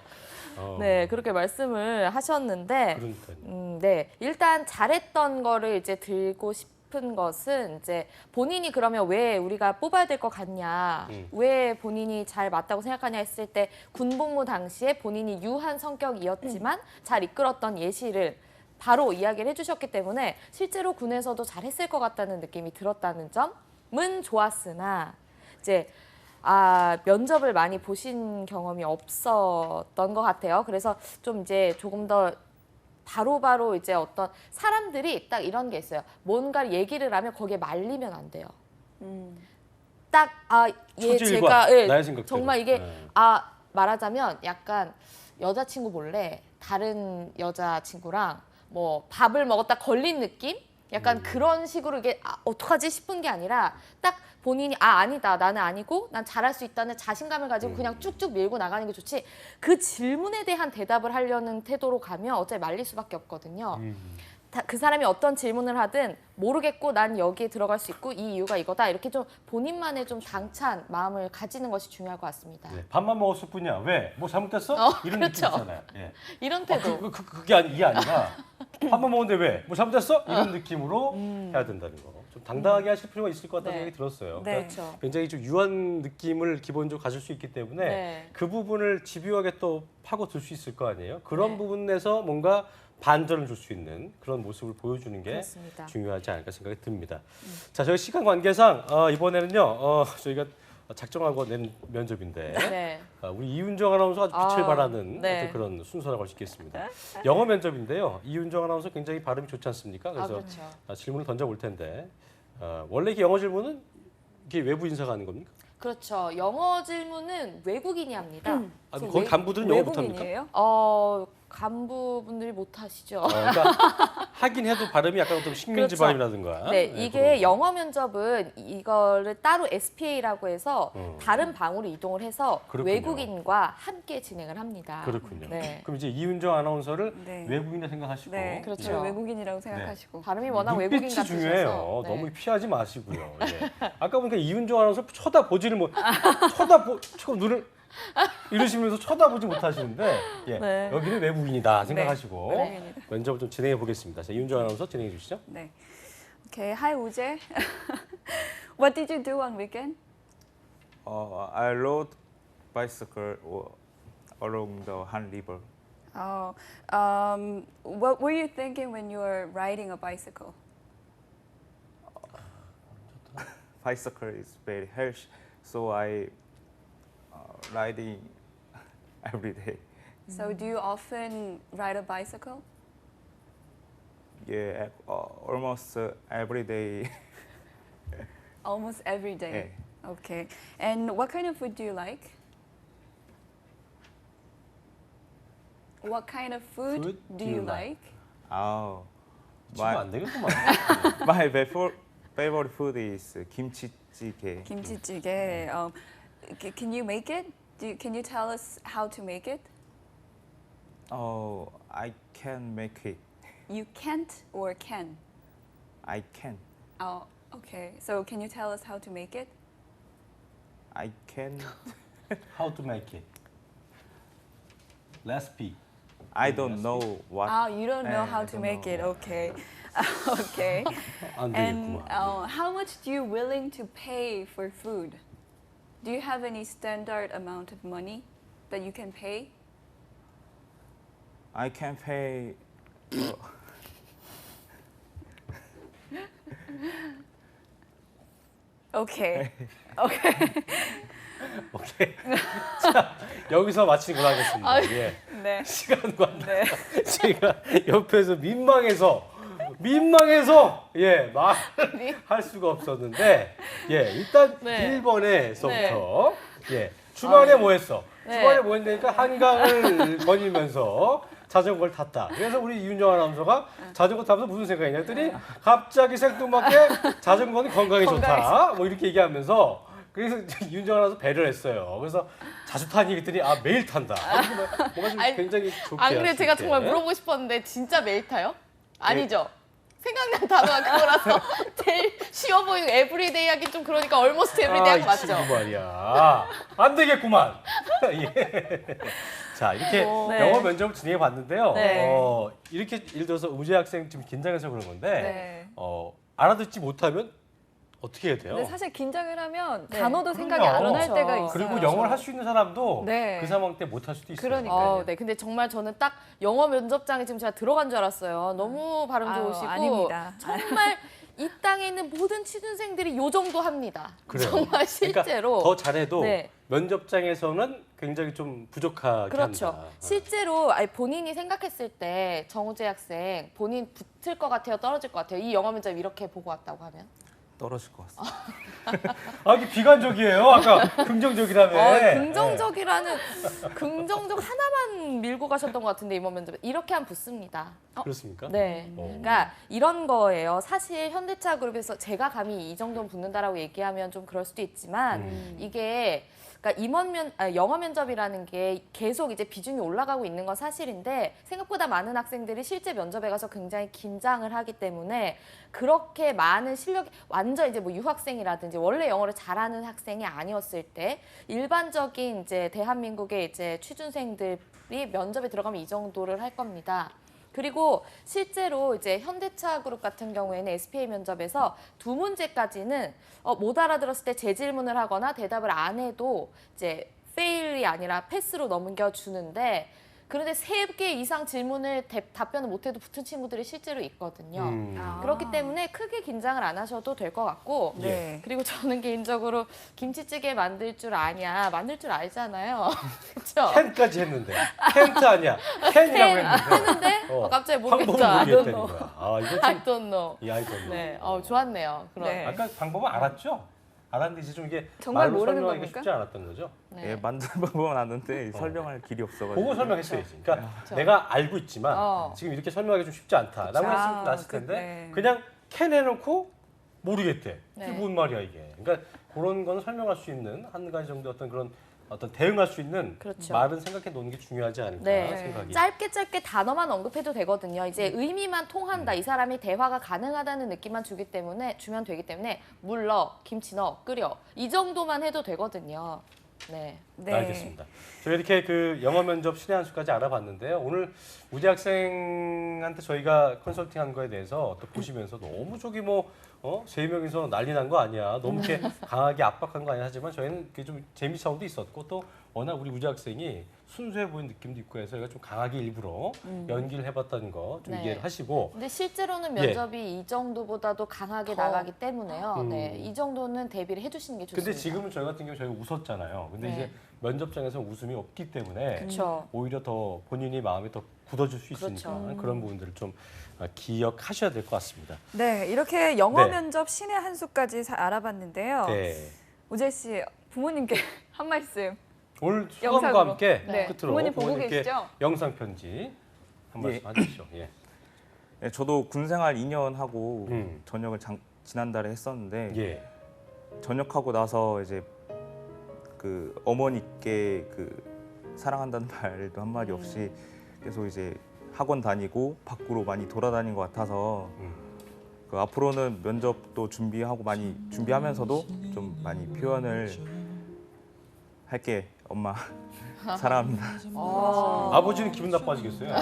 네, 그렇게 말씀을 하셨는데, 그러니까요. 네, 일단 잘했던 거를 이제 들고 싶은 것은 이제 본인이 그러면 왜 우리가 뽑아야 될 것 같냐, 왜 본인이 잘 맞다고 생각하냐 했을 때 군복무 당시에 본인이 유한 성격이었지만 잘 이끌었던 예시를 바로 이야기를 해주셨기 때문에 실제로 군에서도 잘했을 것 같다는 느낌이 들었다는 점은 좋았으나 이제 면접을 많이 보신 경험이 없었던 것 같아요. 그래서 좀 이제 조금 더 바로바로 이제 어떤 사람들이 딱 이런 게 있어요. 뭔가 얘기를 하면 거기에 말리면 안 돼요. 딱 초지일관, 제가 나의 생각대로. 정말 이게 네. 말하자면 약간 여자친구 몰래 다른 여자친구랑 뭐 밥을 먹었다 걸린 느낌? 약간 그런 식으로 이게 어떡하지 싶은 게 아니라 딱 본인이 아니다, 나는 아니고 난 잘할 수 있다는 자신감을 가지고 그냥 쭉쭉 밀고 나가는 게 좋지, 그 질문에 대한 대답을 하려는 태도로 가면 어차피 말릴 수밖에 없거든요. 그 사람이 어떤 질문을 하든 모르겠고 난 여기에 들어갈 수 있고 이 이유가 이거다, 이렇게 좀 본인만의 좀 당찬 마음을 가지는 것이 중요할 것 같습니다. 네, 밥만 먹었을 뿐이야. 왜? 뭐 잘못됐어? 이런 그렇죠. 느낌 있잖아요. 예. 이런 태도. 그게 이게 아니라 밥만 먹었는데 왜? 뭐 잘못됐어? 이런 느낌으로 해야 된다는 거. 좀 당당하게 하실 필요가 있을 것 같다는 네. 생각이 들었어요. 네. 그렇죠. 굉장히 좀 유한 느낌을 기본적으로 가질 수 있기 때문에 네. 그 부분을 집요하게 또 파고들 수 있을 거 아니에요. 그런 네. 부분에서 뭔가 반전을 줄 수 있는 그런 모습을 보여주는 게 그렇습니다. 중요하지 않을까 생각이 듭니다. 자, 저희 시간 관계상 이번에는요 저희가 작정하고 낸 면접인데 네. 우리 이윤정 아나운서가 아주 빛을 아, 발하는 네. 어떤 그런 순서라고 할 수 있겠습니다. 영어 면접인데요. 이윤정 아나운서 굉장히 발음이 좋지 않습니까? 그래서 그렇죠. 질문을 던져볼 텐데 원래 이게 영어 질문은 이게 외부 인사가 하는 겁니까? 그렇죠. 영어 질문은 외국인이 합니다. 거기 간부들은 영어 못합니까? 외국인이에요? 간부분들이 못하시죠. 그러니까 하긴 해도 발음이 약간 어떤 식민지 그렇죠. 발음이라든가. 네, 네, 이게 그런 거. 영어 면접은 이거를 따로 SPA라고 해서 다른 방으로 이동을 해서 그렇군요. 외국인과 함께 진행을 합니다. 그렇군요. 네. 그럼 이제 이윤정 아나운서를 네. 외국인이라 생각하시고 네, 그렇죠. 저 외국인이라고 생각하시고. 발음이 워낙 외국인 눈빛이 같으셔서. 중요해요. 네. 너무 피하지 마시고요. 예. 아까 보니까 이윤정 아나운서 쳐다보지를 못, 눈을 이러시면서 쳐다보지 못하시는데 예. 네. 여기는 외국인이다 생각하시고 외국인이다. 면접을 좀 진행해 보겠습니다. 자, 이윤정 아나운서 진행해 주시죠. 네. Okay, hi Uje. What did you do on weekend? I rode bicycle along the Han River. Oh, what were you thinking when you were riding a bicycle? Bicycle is very healthy, so I riding every day. So do you often ride a bicycle? Yeah, almost every day. Almost every day. 예. Okay. And what kind of food do you like? What kind of food do you like? Oh, 지금 안 되겠구만. my favorite food is 김치찌개. 김치찌개. Can you make it? Can you tell us how to make it? Oh, I can make it. You can't or can? I can. Oh, okay. So can you tell us how to make it? I can. How to make it? Recipe. I don't know what. Ah, you don't know I how to don't make know. it. Okay. Okay. 안 And 되겠구만. how much do you willing to pay for food? Do you have any standard amount of money that you can pay? I can pay. Okay. Okay. 오케이. 자, 여기서 마치는 걸로 하겠습니다. 예. 네. 시간 관계. 제가 옆에서 민망해서 예, 말을 할 수가 없었는데 예, 일단 네. 1번에서부터 예, 주말에 뭐 했어? 네. 주말에 뭐 했냐니까 한강을 거닐면서 자전거를 탔다. 그래서 우리 이윤정 아나운서가 자전거 타면서 무슨 생각이냐 했더니 갑자기 생뚱맞게 자전거는 건강에 좋다. 뭐 이렇게 얘기하면서 그래서 이윤정 아나운서 배를 했어요. 그래서 자주 타니 그랬더니 아 매일 탄다. 뭔가 좀 아니, 굉장히 좋게 안 그래 할수 제가 있게. 정말 물어보고 싶었는데 진짜 매일 타요? 아니죠? 생각난 단어가 그거라서 제일 쉬워 보이는 에브리데이 하긴 좀 그러니까 얼머스트 에브리데이 하기 이 맞죠? 친구 말이야. 안 되겠구만. 예. 자 이렇게 네. 영어 면접을 진행해 봤는데요. 네. 이렇게 예를 들어서 우재 학생 좀 긴장해서 그런 건데 네. 알아듣지 못하면 어떻게 해야 돼요? 근데 사실 긴장을 하면 네. 단어도 생각이 그럼요. 안 날 그렇죠. 때가 있어요. 그리고 영어를 할 수 있는 사람도 네. 그 상황 때 못 할 수도 있어요. 그러니까요. 네. 근데 정말 저는 딱 영어 면접장에 지금 제가 들어간 줄 알았어요. 너무 발음 아유, 좋으시고 아닙니다. 정말 이 땅에 있는 모든 취준생들이 요 정도 합니다. 그래요. 정말 실제로. 그러니까 더 잘해도 네. 면접장에서는 굉장히 좀 부족하게 그렇죠. 한다. 실제로 본인이 생각했을 때 정우재 학생 본인 붙을 것 같아요, 떨어질 것 같아요. 이 영어 면접 이렇게 보고 왔다고 하면. 떨어질 것 같습니다. 이게 비관적이에요. 아까 긍정적이라며. 긍정적이라는 긍정적 하나만 밀고 가셨던 것 같은데 이번 면접에 이렇게 하면 붙습니다. 그렇습니까? 네. 그러니까 이런 거예요. 사실 현대차 그룹에서 제가 감히 이 정도는 붙는다라고 얘기하면 좀 그럴 수도 있지만 이게 그러니까 영어 면접이라는 게 계속 이제 비중이 올라가고 있는 건 사실인데 생각보다 많은 학생들이 실제 면접에 가서 굉장히 긴장을 하기 때문에 그렇게 많은 실력이 완전 이제 뭐 유학생이라든지 원래 영어를 잘하는 학생이 아니었을 때 일반적인 이제 대한민국의 이제 취준생들이 면접에 들어가면 이 정도를 할 겁니다. 그리고 실제로 이제 현대차 그룹 같은 경우에는 SPA 면접에서 2문제까지는 못 알아들었을 때 재질문을 하거나 대답을 안 해도 이제 페일이 아니라 패스로 넘겨주는데 그런데 3개 이상 질문을 답변을 못해도 붙은 친구들이 실제로 있거든요. 그렇기 때문에 크게 긴장을 안 하셔도 될 것 같고 네. 그리고 저는 개인적으로 김치찌개 만들 줄 아냐 만들 줄 알잖아요. 그렇죠? 캔까지 했는데 캔트 아니야 캔이라고 했는데 갑자기 방법을 모르겠다. I don't 모르겠다는 know. 거야. 이거 I 좀 don't know. 이 아이콘. 네, 좋았네요. 그럼. 네. 아까 방법은 알았죠? 알았는데 이제 좀 이게 정말 말로 모르는 설명하기가 겁니까? 쉽지 않았던 거죠. 네. 예, 만드는 방법은 아는데 설명할 길이 없어가지고. 보고 설명했어야지. 그러니까 그렇죠. 내가 알고 있지만 어. 지금 이렇게 설명하기 좀 쉽지 않다. 라고 했으면 놨을 텐데 네. 그냥 캔 해놓고 모르겠대. 이게 네. 뭔 말이야 이게. 그러니까 그런 건 설명할 수 있는 한 가지 정도 어떤 대응할 수 있는 그렇죠. 말은 생각해 놓는 게 중요하지 않을까 네. 생각이. 짧게 단어만 언급해도 되거든요. 이제 의미만 통한다. 이 사람이 대화가 가능하다는 느낌만 주면 되기 때문에 물 넣어, 김치 넣어, 끓여. 이 정도만 해도 되거든요. 네. 네. 알겠습니다. 저희 이렇게 그 영어 면접 신의 한 수까지 알아봤는데요. 오늘 우재 학생한테 저희가 컨설팅한 거에 대해서 또 보시면서 너무 저기 세 명이서 난리 난 거 아니야. 너무 이렇게 강하게 압박한 거 아니야 하지만 저희는 그게 좀 재미 차원도 있었고 또 워낙 우리 우재 학생이 순수해 보이는 느낌도 있고 해서 저희가 좀 강하게 일부러 연기를 해봤다는 거 좀 네. 이해를 하시고 근데 실제로는 예. 면접이 이 정도보다도 강하게 더. 나가기 때문에요. 네, 음. 이 정도는 대비를 해주시는 게 좋습니다. 근데 지금은 저희 같은 경우 저희가 웃었잖아요. 근데 네. 이제 면접장에서 웃음이 없기 때문에 그렇죠. 오히려 더 본인이 마음이 더 굳어질 수 그렇죠. 있으니까 그런 부분들을 좀 기억하셔야 될 것 같습니다. 네, 이렇게 영어 네. 면접 신의 한 수까지 알아봤는데요. 네. 우재 씨, 부모님께 한 말씀. 오늘 소감과 영상으로. 함께 네. 끝으로 부모님 보고 부모님께 계시죠? 영상 편지 한 말씀 예. 해주시죠. 예. 네, 저도 군생활 2년 하고 전역을 지난달에 했었는데 예. 전역하고 나서 이제 그 어머니께 그 사랑한다는 말도 한마디 없이 계속 이제 학원 다니고 밖으로 많이 돌아다닌 것 같아서 그 앞으로는 면접도 준비하고 많이 준비하면서도 좀 많이 표현을 할게. 엄마 사랑합니다. 아버지는 기분 나빠지겠어요.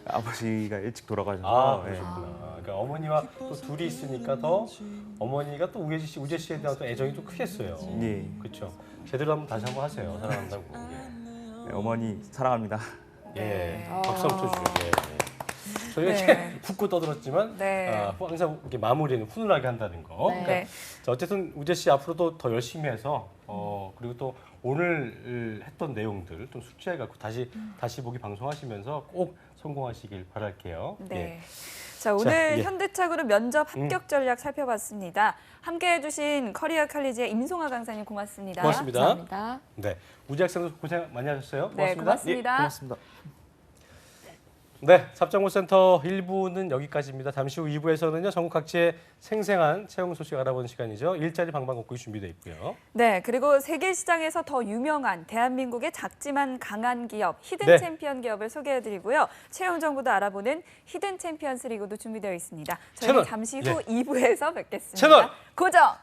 아버지가 일찍 돌아가셔서 아, 예. 그러셨구나. 그러니까 어머니와 또 둘이 있으니까 더 어머니가 또 우재 씨에 대한 또 애정이 좀 크겠어요. 예. 그렇죠. 제대로 한번 다시 한번 하세요. 사랑한다고. 네, 어머니 사랑합니다. 예. 네. 예. 박수 한번 쳐주세요. 예. 저희가 네. 이제 굳고 떠들었지만 네. 항상 이렇게 마무리는 훈훈하게 한다는 거. 네. 네. 자, 어쨌든 우재 씨 앞으로도 더 열심히 해서 그리고 또 오늘 했던 내용들 좀 숙지해 갖고 다시 보기 방송하시면서 꼭 성공하시길 바랄게요. 네. 자, 오늘 예. 현대차그룹 면접 합격 전략 살펴봤습니다. 함께 해주신 커리어 칼리지의 임송아 강사님 고맙습니다. 고맙습니다. 감사합니다. 네. 우재 학생도 고생 많이 하셨어요. 네, 고맙습니다. 예, 고맙습니다. 네, 삽정고센터 1부는 여기까지입니다. 잠시 후 2부에서는요, 전국 각지의 생생한 채용 소식 알아보는 시간이죠. 일자리 방방곡곡이 준비되어 있고요. 네, 그리고 세계 시장에서 더 유명한 대한민국의 작지만 강한 기업, 히든 네. 챔피언 기업을 소개해드리고요. 채용 정보도 알아보는 히든 챔피언스 리그도 준비되어 있습니다. 저희는 채널. 잠시 후 2부에서 뵙겠습니다. 채널. 고정!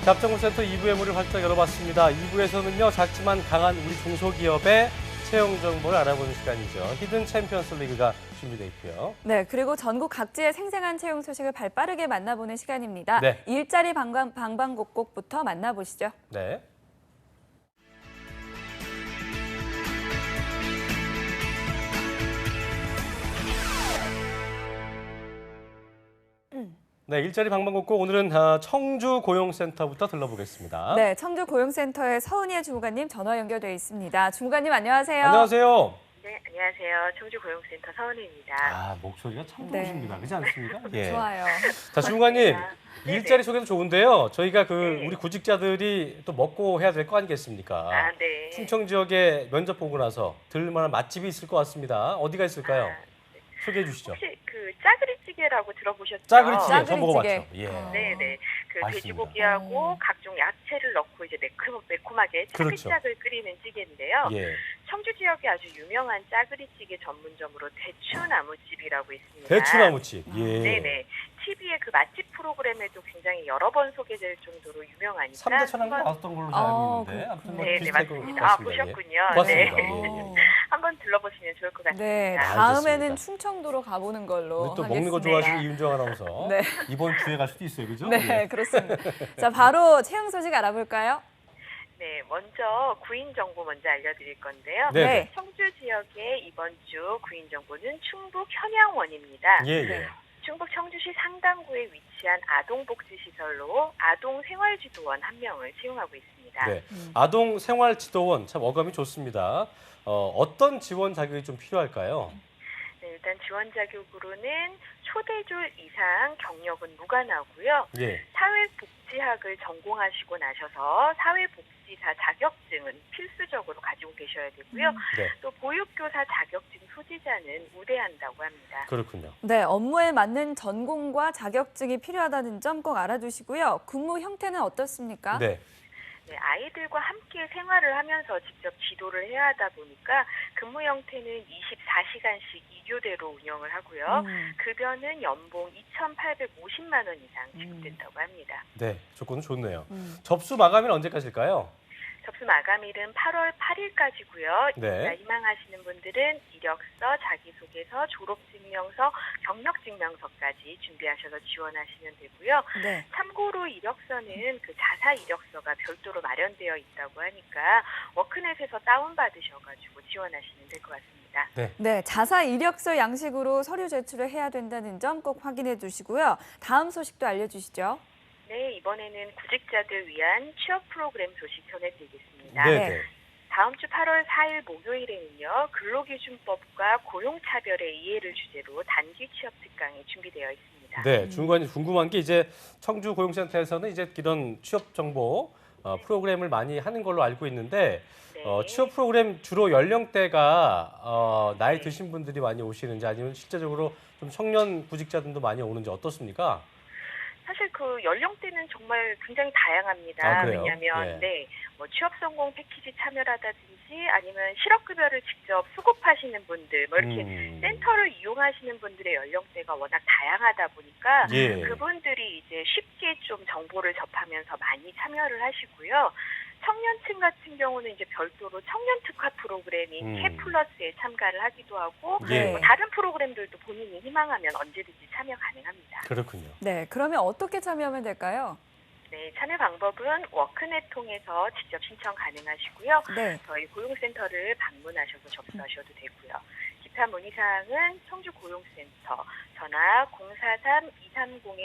잡정구센터 2부의 문을 활짝 열어봤습니다. 2부에서는요, 작지만 강한 우리 중소기업의 채용 정보를 알아보는 시간이죠. 히든 챔피언스 리그가 준비되어 있고요. 네, 그리고 전국 각지의 생생한 채용 소식을 발빠르게 만나보는 시간입니다. 네. 일자리 방방곡곡부터 만나보시죠. 네. 네, 일자리 방방곡곡 오늘은 청주 고용센터부터 들러보겠습니다. 네, 청주 고용센터의 서은희 주무관님 전화 연결돼 있습니다. 주무관님 안녕하세요. 안녕하세요. 네, 안녕하세요. 청주 고용센터 서은희입니다. 아, 목소리가 참 네. 좋으십니다. 그렇지 않습니까? 예. 좋아요. 자, 주무관님. 네네. 일자리 소개도 좋은데요. 저희가 네. 우리 구직자들이 또 먹고 해야 될 거 아니겠습니까? 아, 네. 충청 지역에 면접 보고 나서 들만한 맛집이 있을 것 같습니다. 어디가 있을까요? 아, 소개해 주시죠. 혹시 그 짜그리찌개라고 들어보셨죠? 짜그리찌개 저 짜그리찌개. 먹어봤죠. 예. 네네. 그 맛있습니다. 돼지고기하고 각종 야채를 넣고 이제 매콤하게 그렇죠. 짜글짜글 끓이는 찌개인데요. 예. 청주 지역에 아주 유명한 짜그리찌개 전문점으로 대추나무집이라고 있습니다. 대추나무집. 예. 네네. TV의 그 맛집 프로그램에도 굉장히 여러 번 소개될 정도로 유명하니까 3대 천왕도 한번- 나왔던 걸로 잘 알고 있는데. 아무튼 뭐 네, 네, 비슷할 것 맞습니다. 아, 같습니다. 예. 보셨군요. 맞습니다. 네. 예. 한번 들러보시면 좋을 것 같습니다. 네, 아, 다음에는 알겠습니다. 충청도로 가보는 걸로 우리 또 먹는 거 하겠습니다. 좋아하시는 이윤정 아나운서. 네. 이번 주에 갈 수도 있어요. 그죠? 네, 예. 그렇습니다. 자, 바로 채용 소식 알아볼까요? 네, 먼저 구인 정보 먼저 알려드릴 건데요. 네. 청주 지역의 이번 주 구인 정보는 충북 현양원입니다. 예, 예. 네. 충북 청주시 상당구에 위치한 아동복지시설로 아동생활지도원 1명을 채용하고 있습니다. 네. 아동 생활 지도원 참 어감이 좋습니다. 어떤 지원 자격이 좀 필요할까요? 네, 일단 지원 자격으로는 초대졸 이상 경력은 무관하고요. 예. 사회복지학을 전공하시고 나셔서 사회복지 교사지사 자격증은 필수적으로 가지고 계셔야 되고요. 네. 또 보육교사 자격증 소지자는 우대한다고 합니다. 그렇군요. 네, 업무에 맞는 전공과 자격증이 필요하다는 점 꼭 알아두시고요. 근무 형태는 어떻습니까? 네. 네, 아이들과 함께 생활을 하면서 직접 지도를 해야 하다 보니까 근무 형태는 24시간씩 2교대로 운영을 하고요. 급여는 연봉 2,850만 원 이상 지급된다고 합니다. 네, 조건은 좋네요. 접수 마감일은 언제까지일까요? 접수 마감일은 8월 8일까지고요. 네. 희망하시는 분들은 이력서, 자기소개서, 졸업증명서, 경력증명서까지 준비하셔서 지원하시면 되고요. 네. 참고로 이력서는 그 자사 이력서가 별도로 마련되어 있다고 하니까 워크넷에서 다운받으셔가지고 지원하시면 될 것 같습니다. 네, 자사 이력서 양식으로 서류 제출을 해야 된다는 점 꼭 확인해 두시고요. 다음 소식도 알려주시죠. 네, 이번에는 구직자들 위한 취업 프로그램 소식 전해드리겠습니다. 네. 네. 네. 다음 주 8월 4일 목요일에는요, 근로기준법과 고용차별의 이해를 주제로 단기 취업 특강이 준비되어 있습니다. 네, 중간에 궁금한 게 이제 청주 고용센터에서는 이제 이런 취업 정보 프로그램을 많이 하는 걸로 알고 있는데 네. 취업 프로그램 주로 연령대가 나이 드신 분들이 많이 오시는지 아니면 실제적으로 좀 청년 구직자들도 많이 오는지 어떻습니까? 사실 그 연령대는 정말 굉장히 다양합니다. 아, 그래요? 왜냐하면 네. 뭐 취업 성공 패키지 참여라든지 아니면 실업급여를 직접 수급하시는 분들, 뭐 이렇게 센터를 이용하시는 분들의 연령대가 워낙 다양하다 보니까 예. 그분들이 이제 쉽게 좀 정보를 접하면서 많이 참여를 하시고요. 청년층 같은 경우는 이제 별도로 청년 특화 프로그램인 K+에 참가를 하기도 하고 예. 뭐 다른 프로그램들도 본인이 희망하면 언제든지 참여 가능합니다. 그렇군요. 네, 그러면 어떻게 참여하면 될까요? 네, 참여 방법은 워크넷 통해서 직접 신청 가능하시고요. 네. 저희 고용센터를 방문하셔서 접수하셔도 되고요. 기타 문의사항은 청주고용센터 전화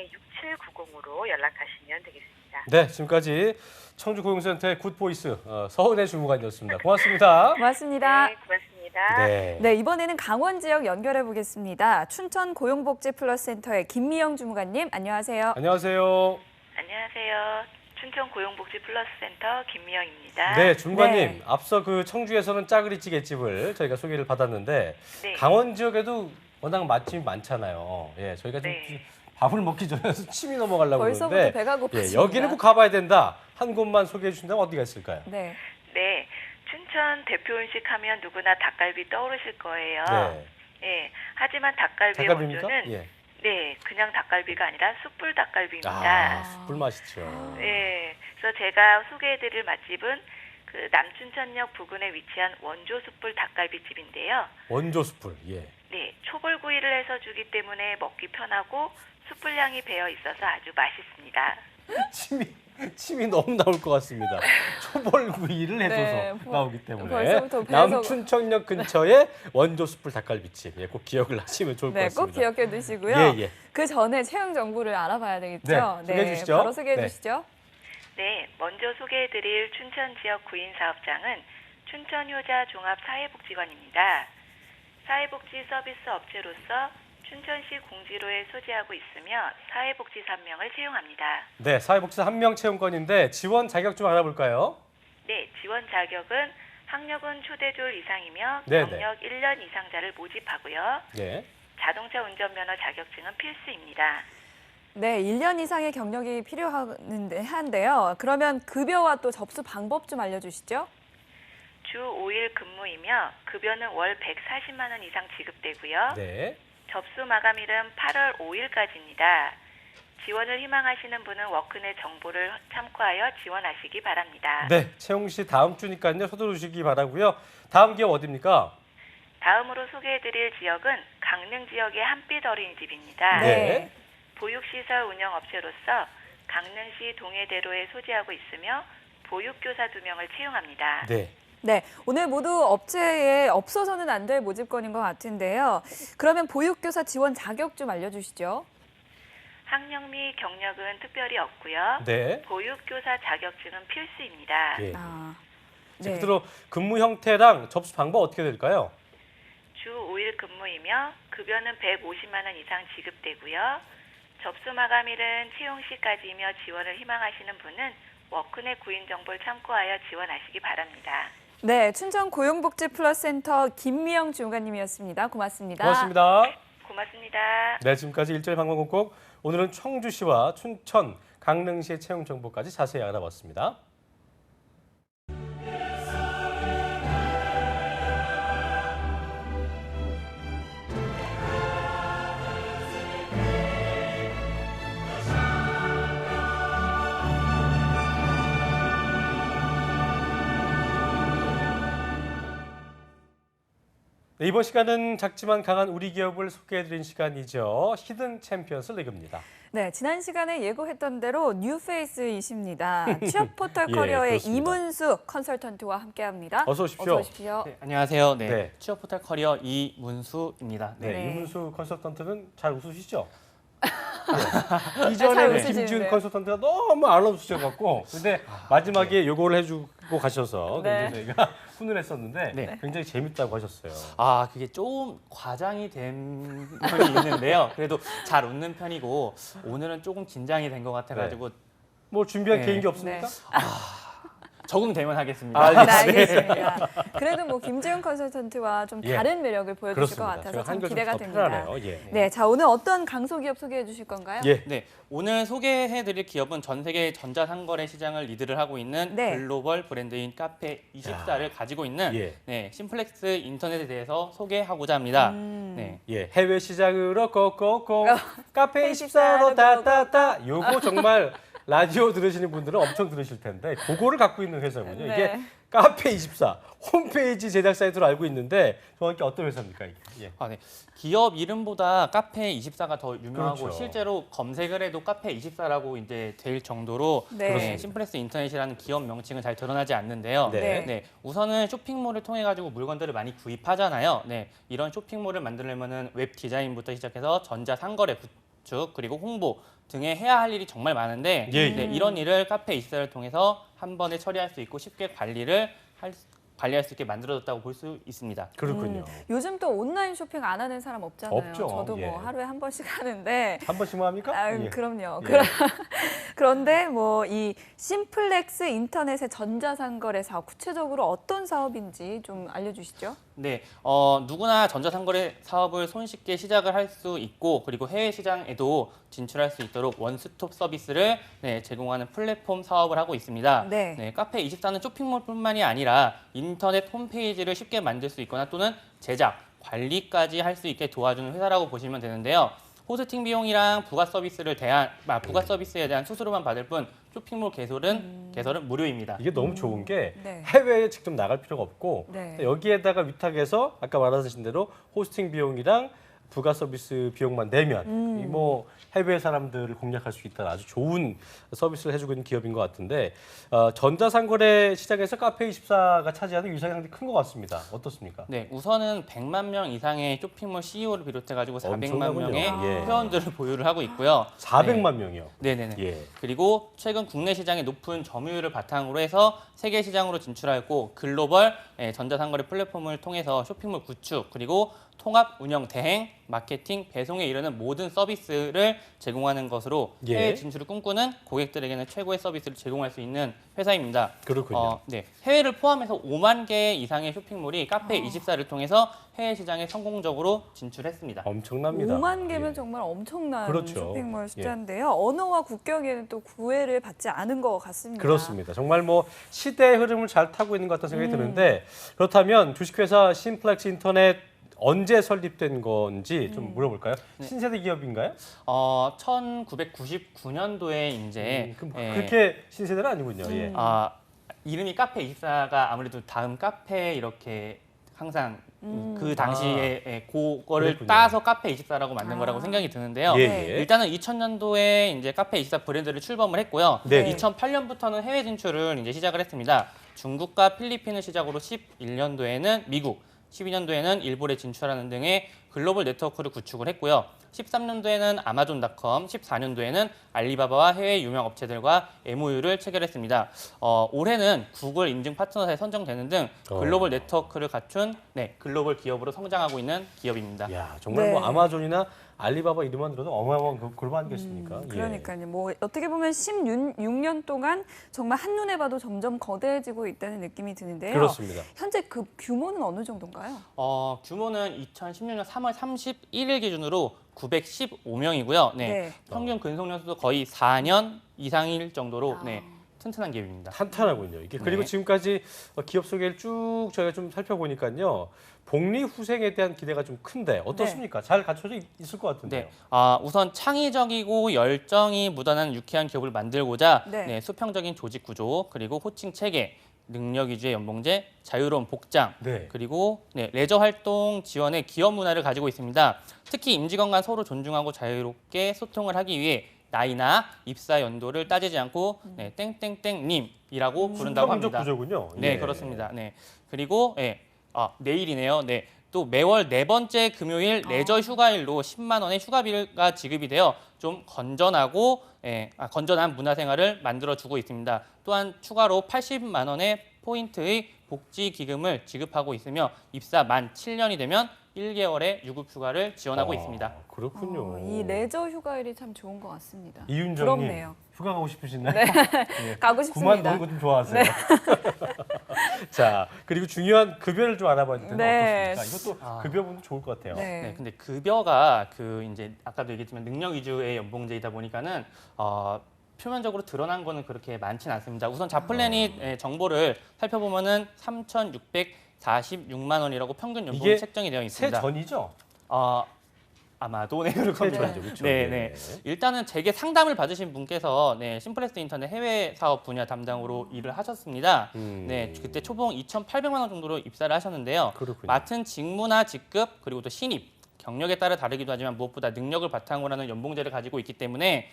043-230-6790으로 연락하시면 되겠습니다. 네, 지금까지 청주 고용센터의 굿보이스 서은혜 주무관이었습니다. 고맙습니다. 고맙습니다. 네, 고맙습니다. 네. 네, 이번에는 강원 지역 연결해 보겠습니다. 춘천 고용복지 플러스센터의 김미영 주무관님, 안녕하세요. 안녕하세요. 안녕하세요. 춘천 고용복지 플러스센터 김미영입니다. 네, 주무관님. 네. 앞서 그 청주에서는 짜그리찌개집을 저희가 소개를 받았는데 네. 강원 지역에도 워낙 맛집이 많잖아요. 예, 저희가 좀 네. 밥을 먹기 전에 침이 넘어가려고 벌써부터 그러는데 배가 예, 고파집니다. 여기는 꼭 가봐야 된다. 한 곳만 소개해 주신다면 어디가 있을까요? 네. 네. 춘천 대표 음식 하면 누구나 닭갈비 떠오르실 거예요. 네. 예. 하지만 닭갈비의 닭갈비입니까? 원조는 예. 네, 그냥 닭갈비가 아니라 숯불 닭갈비입니다. 아, 숯불 맛있죠. 네. 그래서 제가 소개해드릴 맛집은 그 남춘천역 부근에 위치한 원조 숯불 닭갈비집인데요. 원조 숯불. 예. 네, 초벌구이를 해서 주기 때문에 먹기 편하고 숯불향이 배어 있어서 아주 맛있습니다. 침이 너무 나올 것 같습니다. 초벌구이를 해줘서 네, 나오기 때문에 벌써부터 배에서- 남춘천역 근처에 원조 숯불 닭갈비집. 예, 꼭 기억을 하시면 좋을 것 네, 같습니다. 꼭 기억해 두시고요. 예, 예. 그 전에 채용 정보를 알아봐야 되겠죠? 네, 소개해 주시죠. 바로 소개해 네. 주시죠. 네, 먼저 소개해드릴 춘천 지역 구인 사업장은 춘천효자 종합사회복지관입니다. 사회복지 서비스 업체로서 춘천시 공지로에 소재하고 있으며 사회복지사 1명을 채용합니다. 네, 사회복지사 1명 채용건인데 지원 자격 좀 알아볼까요? 네, 지원 자격은 학력은 초대졸 이상이며 네네. 경력 1년 이상자를 모집하고요. 네. 자동차 운전면허 자격증은 필수입니다. 네, 1년 이상의 경력이 필요한데요. 그러면 급여와 또 접수 방법 좀 알려주시죠. 주 5일 근무이며 급여는 월 140만 원 이상 지급되고요. 네. 접수 마감일은 8월 5일까지입니다. 지원을 희망하시는 분은 워크넷 정보를 참고하여 지원하시기 바랍니다. 네, 채용 시 다음 주니까요. 서두르시기 바라고요. 다음 기업 어디입니까? 다음으로 소개해드릴 지역은 강릉 지역의 한빛 어린이집입니다. 네. 보육시설 운영업체로서 강릉시 동해대로에 소재하고 있으며 보육교사 2명을 채용합니다. 네. 네, 오늘 모두 업체에 없어서는 안 될 모집건인 것 같은데요. 그러면 보육교사 지원 자격 좀 알려주시죠. 학력 및 경력은 특별히 없고요. 네. 보육교사 자격증은 필수입니다. 예. 아, 자, 네. 그대로 근무 형태랑 접수 방법 어떻게 될까요? 주 5일 근무이며 급여는 150만 원 이상 지급되고요. 접수 마감일은 채용 시까지이며 지원을 희망하시는 분은 워크넷 구인 정보를 참고하여 지원하시기 바랍니다. 네, 춘천 고용복지 플러스센터 김미영 지원관님이었습니다. 고맙습니다. 고맙습니다. 고맙습니다. 네, 지금까지 일자리 방법곡 오늘은 청주시와 춘천, 강릉시의 채용 정보까지 자세히 알아봤습니다. 네, 이번 시간은 작지만 강한 우리 기업을 소개해드린 시간이죠. 히든 챔피언스 리그입니다. 네, 지난 시간에 예고했던 대로 뉴페이스이십니다. 취업 포털 예, 커리어의 그렇습니다. 이문수 컨설턴트와 함께합니다. 어서 오십시오. 어서 오십시오. 네, 안녕하세요. 네, 네. 취업 포털 커리어 이문수입니다. 네, 네. 이문수 컨설턴트는 잘 웃으시죠? 네. 잘 이전에 웃으시는데요. 김지훈 컨설턴트가 너무 안 웃으셔갖고 근데 마지막에 요거를 해주고 가셔서 네. 굉장히 저희가 훈훈했었는데 네. 굉장히 재밌다고 하셨어요. 아, 그게 좀 과장이 된 편이 있는데요. 그래도 잘 웃는 편이고 오늘은 조금 긴장이 된 것 같아가지고 뭐 준비한 네. 개인기 없습니까? 적응되면 하겠습니다. 아, 네, 알겠습니다. 그래도 뭐 김지훈 컨설턴트와 좀 예. 다른 매력을 보여주실 것 그렇습니다. 같아서 제가 참 한결 기대가 더 됩니다. 편하네요. 예. 네, 자 오늘 어떤 강소기업 소개해 주실 건가요? 예. 네, 오늘 소개해드릴 기업은 전 세계 전자상거래 시장을 리드를 하고 있는 네. 글로벌 브랜드인 카페24를 가지고 있는 예. 네, 심플렉스 인터넷에 대해서 소개하고자 합니다. 음. 네. 예, 해외 시장으로 고고고 카페 24로 24로 따따따 요거 정말 라디오 들으시는 분들은 엄청 들으실 텐데 그거를 갖고 있는 회사군요. 네. 이게 카페 24 홈페이지 제작 사이트로 알고 있는데 정확히 어떤 회사입니까 이게? 예. 아, 네. 기업 이름보다 카페24가 더 유명하고 그렇죠. 실제로 검색을 해도 카페24라고 이제 될 정도로 네. 그렇습니다. 심플렉스 인터넷이라는 기업 명칭은 잘 드러나지 않는데요. 네. 우선은 쇼핑몰을 통해 가지고 물건들을 많이 구입하잖아요. 네, 이런 쇼핑몰을 만들려면은 웹 디자인부터 시작해서 전자 상거래 구축 그리고 홍보 등에 해야 할 일이 정말 많은데 예, 예. 네, 이런 일을 카페24를 통해서 한 번에 처리할 수 있고 쉽게 관리할 수 있게 만들어졌다고 볼 수 있습니다. 그렇군요. 요즘 또 온라인 쇼핑 안 하는 사람 없잖아요. 없죠. 저도 예. 뭐 하루에 한 번씩 하는데 한 번씩만 합니까? 아, 예. 그럼요. 예. 그런데 뭐 이 심플렉스 인터넷의 전자상거래 사업 구체적으로 어떤 사업인지 좀 알려주시죠. 네, 누구나 전자상거래 사업을 손쉽게 시작을 할 수 있고 그리고 해외 시장에도 진출할 수 있도록 원스톱 서비스를 제공하는 플랫폼 사업을 하고 있습니다. 네. 카페24는 쇼핑몰뿐만이 아니라 인터넷 홈페이지를 쉽게 만들 수 있거나 또는 제작, 관리까지 할 수 있게 도와주는 회사라고 보시면 되는데요. 호스팅 비용이랑 부가 서비스에 대한 수수료만 받을 뿐 쇼핑몰 개설은 무료입니다. 이게 너무 좋은 게 네. 해외에 직접 나갈 필요가 없고 네. 여기에다가 위탁해서 아까 말하신 대로 호스팅 비용이랑 부가 서비스 비용만 내면 이 뭐 해외 사람들을 공략할 수 있다는 아주 좋은 서비스를 해주고 있는 기업인 것 같은데 전자상거래 시장에서 카페24가 차지하는 위상이 상당히 큰 것 같습니다. 어떻습니까? 네, 우선은 100만 명 이상의 쇼핑몰 CEO를 비롯해가지고 400만 엄청나군요. 명의 예. 회원들을 보유를 하고 있고요. 400만 명이요. 네네네. 예. 그리고 최근 국내 시장의 높은 점유율을 바탕으로 해서 세계 시장으로 진출하였고 글로벌 전자상거래 플랫폼을 통해서 쇼핑몰 구축 그리고 통합 운영 대행, 마케팅, 배송에 이르는 모든 서비스를 제공하는 것으로 예. 해외 진출을 꿈꾸는 고객들에게는 최고의 서비스를 제공할 수 있는 회사입니다. 그렇군요. 네, 해외를 포함해서 5만 개 이상의 쇼핑몰이 카페24를 통해서 해외 시장에 성공적으로 진출했습니다. 엄청납니다. 5만 개면 예. 정말 엄청난 그렇죠. 쇼핑몰 숫자인데요. 언어와 국경에는 또 구애를 받지 않은 것 같습니다. 그렇습니다. 정말 뭐 시대의 흐름을 잘 타고 있는 것 같다는 생각이 드는데 그렇다면 주식회사 심플렉스 인터넷 언제 설립된 건지 좀 물어볼까요? 신세대 기업인가요? 1999년도에 이제 그럼 그렇게 신세대는 아니군요. 예. 이름이 카페24가 아무래도 다음 카페 이렇게 항상 그 당시에 그거를 그랬군요. 따서 카페24라고 만든 거라고 생각이 드는데요. 예, 네. 예. 일단은 2000년도에 이제 카페24 브랜드를 출범을 했고요. 네. 2008년부터는 해외 진출을 이제 시작을 했습니다. 중국과 필리핀을 시작으로 11년도에는 미국, 12년도에는 일본에 진출하는 등의 글로벌 네트워크를 구축을 했고요. 13년도에는 아마존닷컴, 14년도에는 알리바바와 해외 유명 업체들과 MOU를 체결했습니다. 올해는 구글 인증 파트너사에 선정되는 등 글로벌 네트워크를 갖춘 글로벌 기업으로 성장하고 있는 기업입니다. 야, 정말 네. 뭐 아마존이나 알리바바 이름만 들어도 어마어마한 그룹 아니겠습니까? 예. 그러니까요. 뭐 어떻게 보면 16년 동안 정말 한눈에 봐도 점점 거대해지고 있다는 느낌이 드는데요. 그렇습니다. 현재 그 규모는 어느 정도인가요? 규모는 2016년 3월 31일 기준으로 915명이고요. 네. 평균 근속 연수도 거의 4년 이상일 정도로 튼튼한 기업입니다. 탄탄하군요. 이게 그리고 네. 지금까지 기업 소개를 쭉 저희가 좀 살펴보니까요. 복리 후생에 대한 기대가 좀 큰데 어떻습니까? 잘 갖춰져 있을 것 같은데요. 네, 우선 창의적이고 열정이 묻어나는 유쾌한 기업을 만들고자 네. 수평적인 조직 구조, 그리고 호칭 체계, 능력 위주의 연봉제, 자유로운 복장, 네. 그리고 레저 활동 지원의 기업 문화를 가지고 있습니다. 특히 임직원 간 서로 존중하고 자유롭게 소통을 하기 위해 나이나 입사 연도를 따지지 않고 땡땡땡님이라고 부른다고 수평적 합니다. 구조군요. 네, 예. 그렇습니다. 네. 그리고 내일이네요. 네. 또 매월 4번째 금요일 레저 휴가일로 10만 원의 휴가비가 지급이 되어 좀 건전하고 건전한 문화생활을 만들어주고 있습니다. 또한 추가로 80만 원의 포인트의 복지 기금을 지급하고 있으며 입사 만 7년이 되면 1개월의 유급 휴가를 지원하고 있습니다. 그렇군요. 이 레저 휴가일이 참 좋은 것 같습니다. 이윤정님 부럽네요. 휴가 가고 싶으시나요? 네. 예. 가고 싶습니다. 그만 노는 거 좀 좋아하세요. 자, 그리고 중요한 급여를 좀 알아봐야 될 텐데 네. 어떻습니까? 이것도 급여분도 좋을 것 같아요. 네. 네, 근데 급여가 이제 아까도 얘기했지만 능력 위주의 연봉제이다 보니까는 표면적으로 드러난 거는 그렇게 많지는 않습니다. 우선 잡플랜이 정보를 살펴보면은 3,646만 원이라고 평균 연봉이 이게 책정이 되어 새 있습니다. 전이죠? 아마도 그럴 겁니다. 전이죠, 그렇죠? 네, 예. 네. 일단은 제게 상담을 받으신 분께서 심플렉스 인터넷 해외 사업 분야 담당으로 일을 하셨습니다. 네, 그때 초봉 2,800만 원 정도로 입사를 하셨는데요. 그렇군요. 맡은 직무나 직급 그리고 또 신입 경력에 따라 다르기도 하지만 무엇보다 능력을 바탕으로 하는 연봉제를 가지고 있기 때문에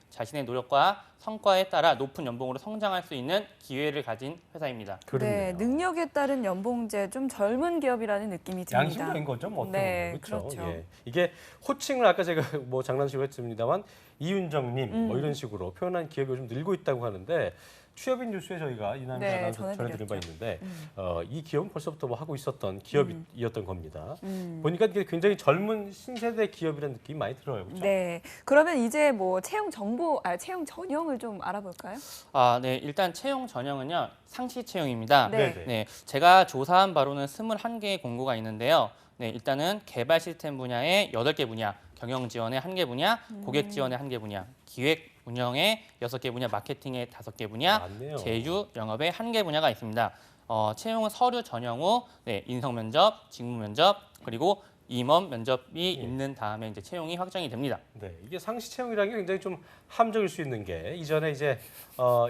자신의 노력과 성과에 따라 높은 연봉으로 성장할 수 있는 기회를 가진 회사입니다. 그렇네요. 네, 능력에 따른 연봉제 좀 젊은 기업이라는 느낌이 듭니다. 양심적인 거죠, 뭐 어떻게 네, 보면. 그렇죠. 그렇죠. 예. 이게 호칭을 아까 제가 뭐 장난식으로 했습니다만 이윤정님 뭐 이런 식으로 표현한 기업이 요즘 늘고 있다고 하는데 취업인 뉴스에 저희가 이남자 네, 아나운서 전해드린 바 전해드렸죠. 있는데 이 기업은 벌써부터 뭐 하고 있었던 기업이었던 겁니다. 보니까 이게 굉장히 젊은 신세대 기업이라는 느낌이 많이 들어요. 그렇죠? 네, 그러면 이제 뭐 채용 전형을 좀 알아볼까요? 네, 일단 채용 전형은요. 상시 채용입니다. 네. 네네. 제가 조사한 바로는 21개의 공고가 있는데요. 네, 일단은 개발 시스템 분야의 8개 분야, 경영 지원의 1개 분야, 고객 지원의 1개 분야, 기획 운영의 6개 분야, 마케팅의 5개 분야, 많네요. 제휴 영업의 1개 분야가 있습니다. 채용은 서류 전형 후 인성 면접, 직무 면접, 그리고 임원 면접이 있는 다음에 이제 채용이 확정이 됩니다. 네, 이게 상시 채용이라는 게 굉장히 좀 함정일 수 있는 게 이전에 이제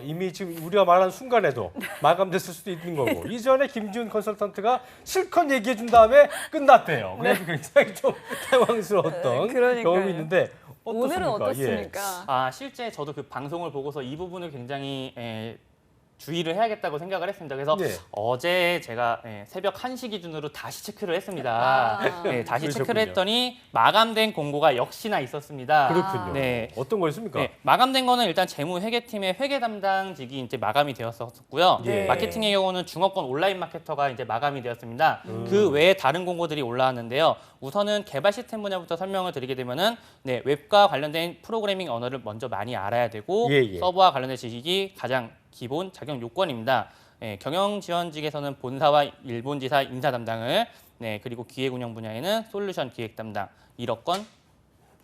이미 지금 우리가 말한 순간에도 마감됐을 수도 있는 거고 이전에 김지훈 컨설턴트가 실컷 얘기해 준 다음에 끝났대요. 그래서 굉장히 좀 당황스러웠던 그러니까요. 경험이 있는데 어떻습니까? 오늘은 예. 어떻습니까? 실제 저도 그 방송을 보고서 이 부분을 굉장히 주의를 해야겠다고 생각을 했습니다. 그래서 네. 어제 제가 새벽 1시 기준으로 다시 체크를 했습니다. 다시 체크를 그러셨군요. 했더니 마감된 공고가 역시나 있었습니다. 그렇군요. 네. 어떤 거였습니까? 마감된 거는 일단 재무회계팀의 회계 담당직이 이제 마감이 되었었고요. 예. 마케팅의 경우는 중업권 온라인 마케터가 이제 마감이 되었습니다. 그 외에 다른 공고들이 올라왔는데요. 우선은 개발 시스템 분야부터 설명을 드리게 되면은 웹과 관련된 프로그래밍 언어를 먼저 많이 알아야 되고 예. 서버와 관련된 지식이 가장 기본 자격 요건입니다. 경영 지원직에서는 본사와 일본지사 인사 담당을 그리고 기획 운영 분야에는 솔루션 기획 담당, 1억건,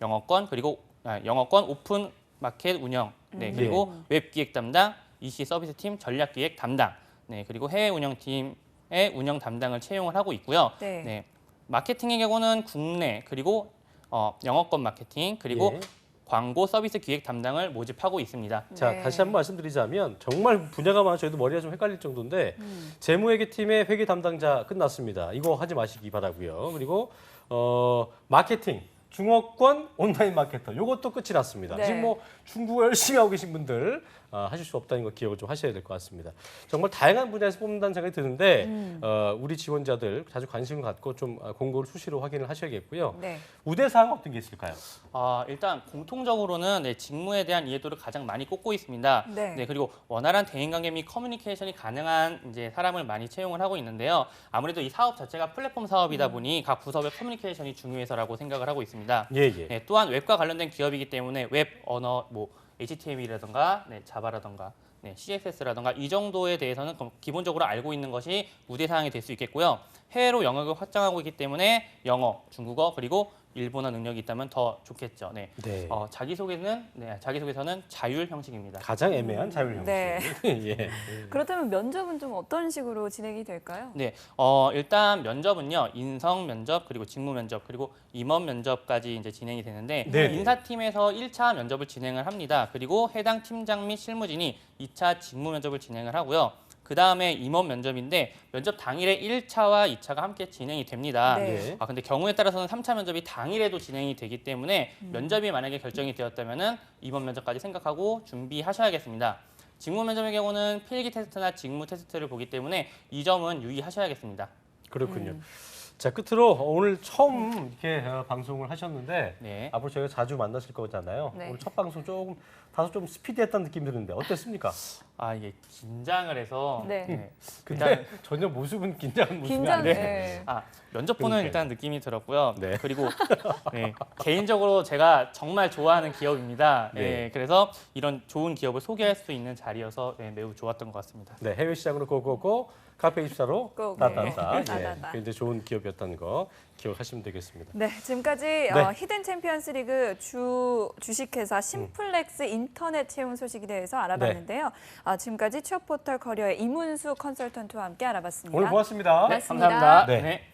영어권 그리고 영어권 오픈 마켓 운영, 그리고 웹 기획 담당, EC 서비스 팀 전략 기획 담당, 그리고 해외 운영팀의 운영 담당을 채용을 하고 있고요. 네. 마케팅의 경우는 국내 그리고 영어권 마케팅 그리고 예. 광고 서비스 기획 담당을 모집하고 있습니다. 자, 네. 다시 한번 말씀드리자면 정말 분야가 많아 저희도 머리가 좀 헷갈릴 정도인데 재무회계팀의 회계 담당자 끝났습니다. 이거 하지 마시기 바라고요. 그리고 마케팅 중어권 온라인 마케터 요것도 끝이 났습니다. 네. 지금 뭐 중국어 열심히 하고 계신 분들 하실 수 없다는 거 기억을 좀 하셔야 될 것 같습니다. 정말 다양한 분야에서 뽑는다는 생각이 드는데 우리 지원자들 자주 관심을 갖고 좀 공고를 수시로 확인을 하셔야겠고요. 네. 우대사항 어떤 게 있을까요? 일단 공통적으로는 직무에 대한 이해도를 가장 많이 꼽고 있습니다. 네. 그리고 원활한 대인관계 및 커뮤니케이션이 가능한 이제 사람을 많이 채용을 하고 있는데요. 아무래도 이 사업 자체가 플랫폼 사업이다 보니 각 부서의 커뮤니케이션이 중요해서라고 생각을 하고 있습니다. 예. 또한 웹과 관련된 기업이기 때문에 웹 언어 뭐 HTML이라든가 자바라든가 CSS라든가 이 정도에 대해서는 기본적으로 알고 있는 것이 우대사항이 될 수 있겠고요. 해외로 영역을 확장하고 있기 때문에 영어, 중국어 그리고 일본어 능력이 있다면 더 좋겠죠. 네. 자기소개서는 자율 형식입니다. 가장 애매한 자율 형식. 네. 예. 그렇다면 면접은 좀 어떤 식으로 진행이 될까요? 일단 면접은요. 인성 면접 그리고 직무 면접 그리고 임원 면접까지 이제 진행이 되는데 네. 인사팀에서 1차 면접을 진행을 합니다. 그리고 해당 팀장 및 실무진이 2차 직무 면접을 진행을 하고요. 그 다음에 임원 면접인데 면접 당일에 1차와 2차가 함께 진행이 됩니다. 네. 근데 경우에 따라서는 3차 면접이 당일에도 진행이 되기 때문에 면접이 만약에 결정이 되었다면은 임원 면접까지 생각하고 준비하셔야겠습니다. 직무 면접의 경우는 필기 테스트나 직무 테스트를 보기 때문에 이 점은 유의하셔야겠습니다. 그렇군요. 자, 끝으로 오늘 처음 이렇게 방송을 하셨는데 네. 앞으로 저희가 자주 만나실 거잖아요. 네. 오늘 첫 방송 조금 다소 좀 스피디했다는 느낌이 드는데 어땠습니까? 이게 긴장을 해서 네. 근데 전혀 모습은 긴장한 모습이 긴장. 아니에요. 네. 면접 보는 그러니까요. 일단 느낌이 들었고요. 네. 그리고 개인적으로 제가 정말 좋아하는 기업입니다. 네. 그래서 이런 좋은 기업을 소개할 수 있는 자리여서 매우 좋았던 것 같습니다. 네, 해외 시장으로 고고고 카페24로 고고. 따따따. 네. 따따따. 굉장히 좋은 기업이었다는 거 기억하시면 되겠습니다. 네, 지금까지 네. 히든 챔피언스 리그 주식회사 심플렉스 인터넷 채용 소식에 대해서 알아봤는데요. 지금까지 취업 포털 커리어의 이문수 컨설턴트와 함께 알아봤습니다. 오늘 고맙습니다. 네. 감사합니다. 네.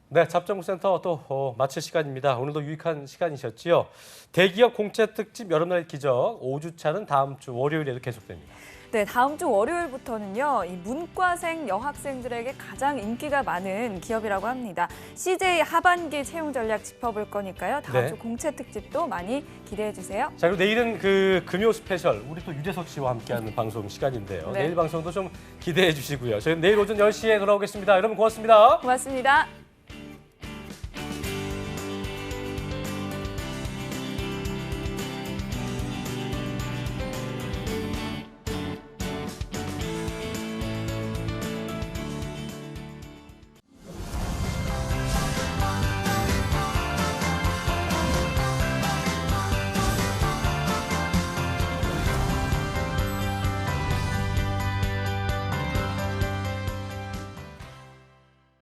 네, 잡정부센터 또 마칠 시간입니다. 오늘도 유익한 시간이셨지요. 대기업 공채 특집 여름날 기적 5주차는 다음 주 월요일에도 계속됩니다. 네, 다음 주 월요일부터는요, 이 문과생 여학생들에게 가장 인기가 많은 기업이라고 합니다. CJ 하반기 채용 전략 짚어볼 거니까요. 다음 네. 주 공채 특집도 많이 기대해 주세요. 자, 그리고 내일은 그 금요 스페셜 우리 또 유재석 씨와 함께하는 방송 시간인데요. 네. 내일 방송도 좀 기대해 주시고요. 저희는 내일 오전 10시에 돌아오겠습니다. 여러분 고맙습니다. 고맙습니다.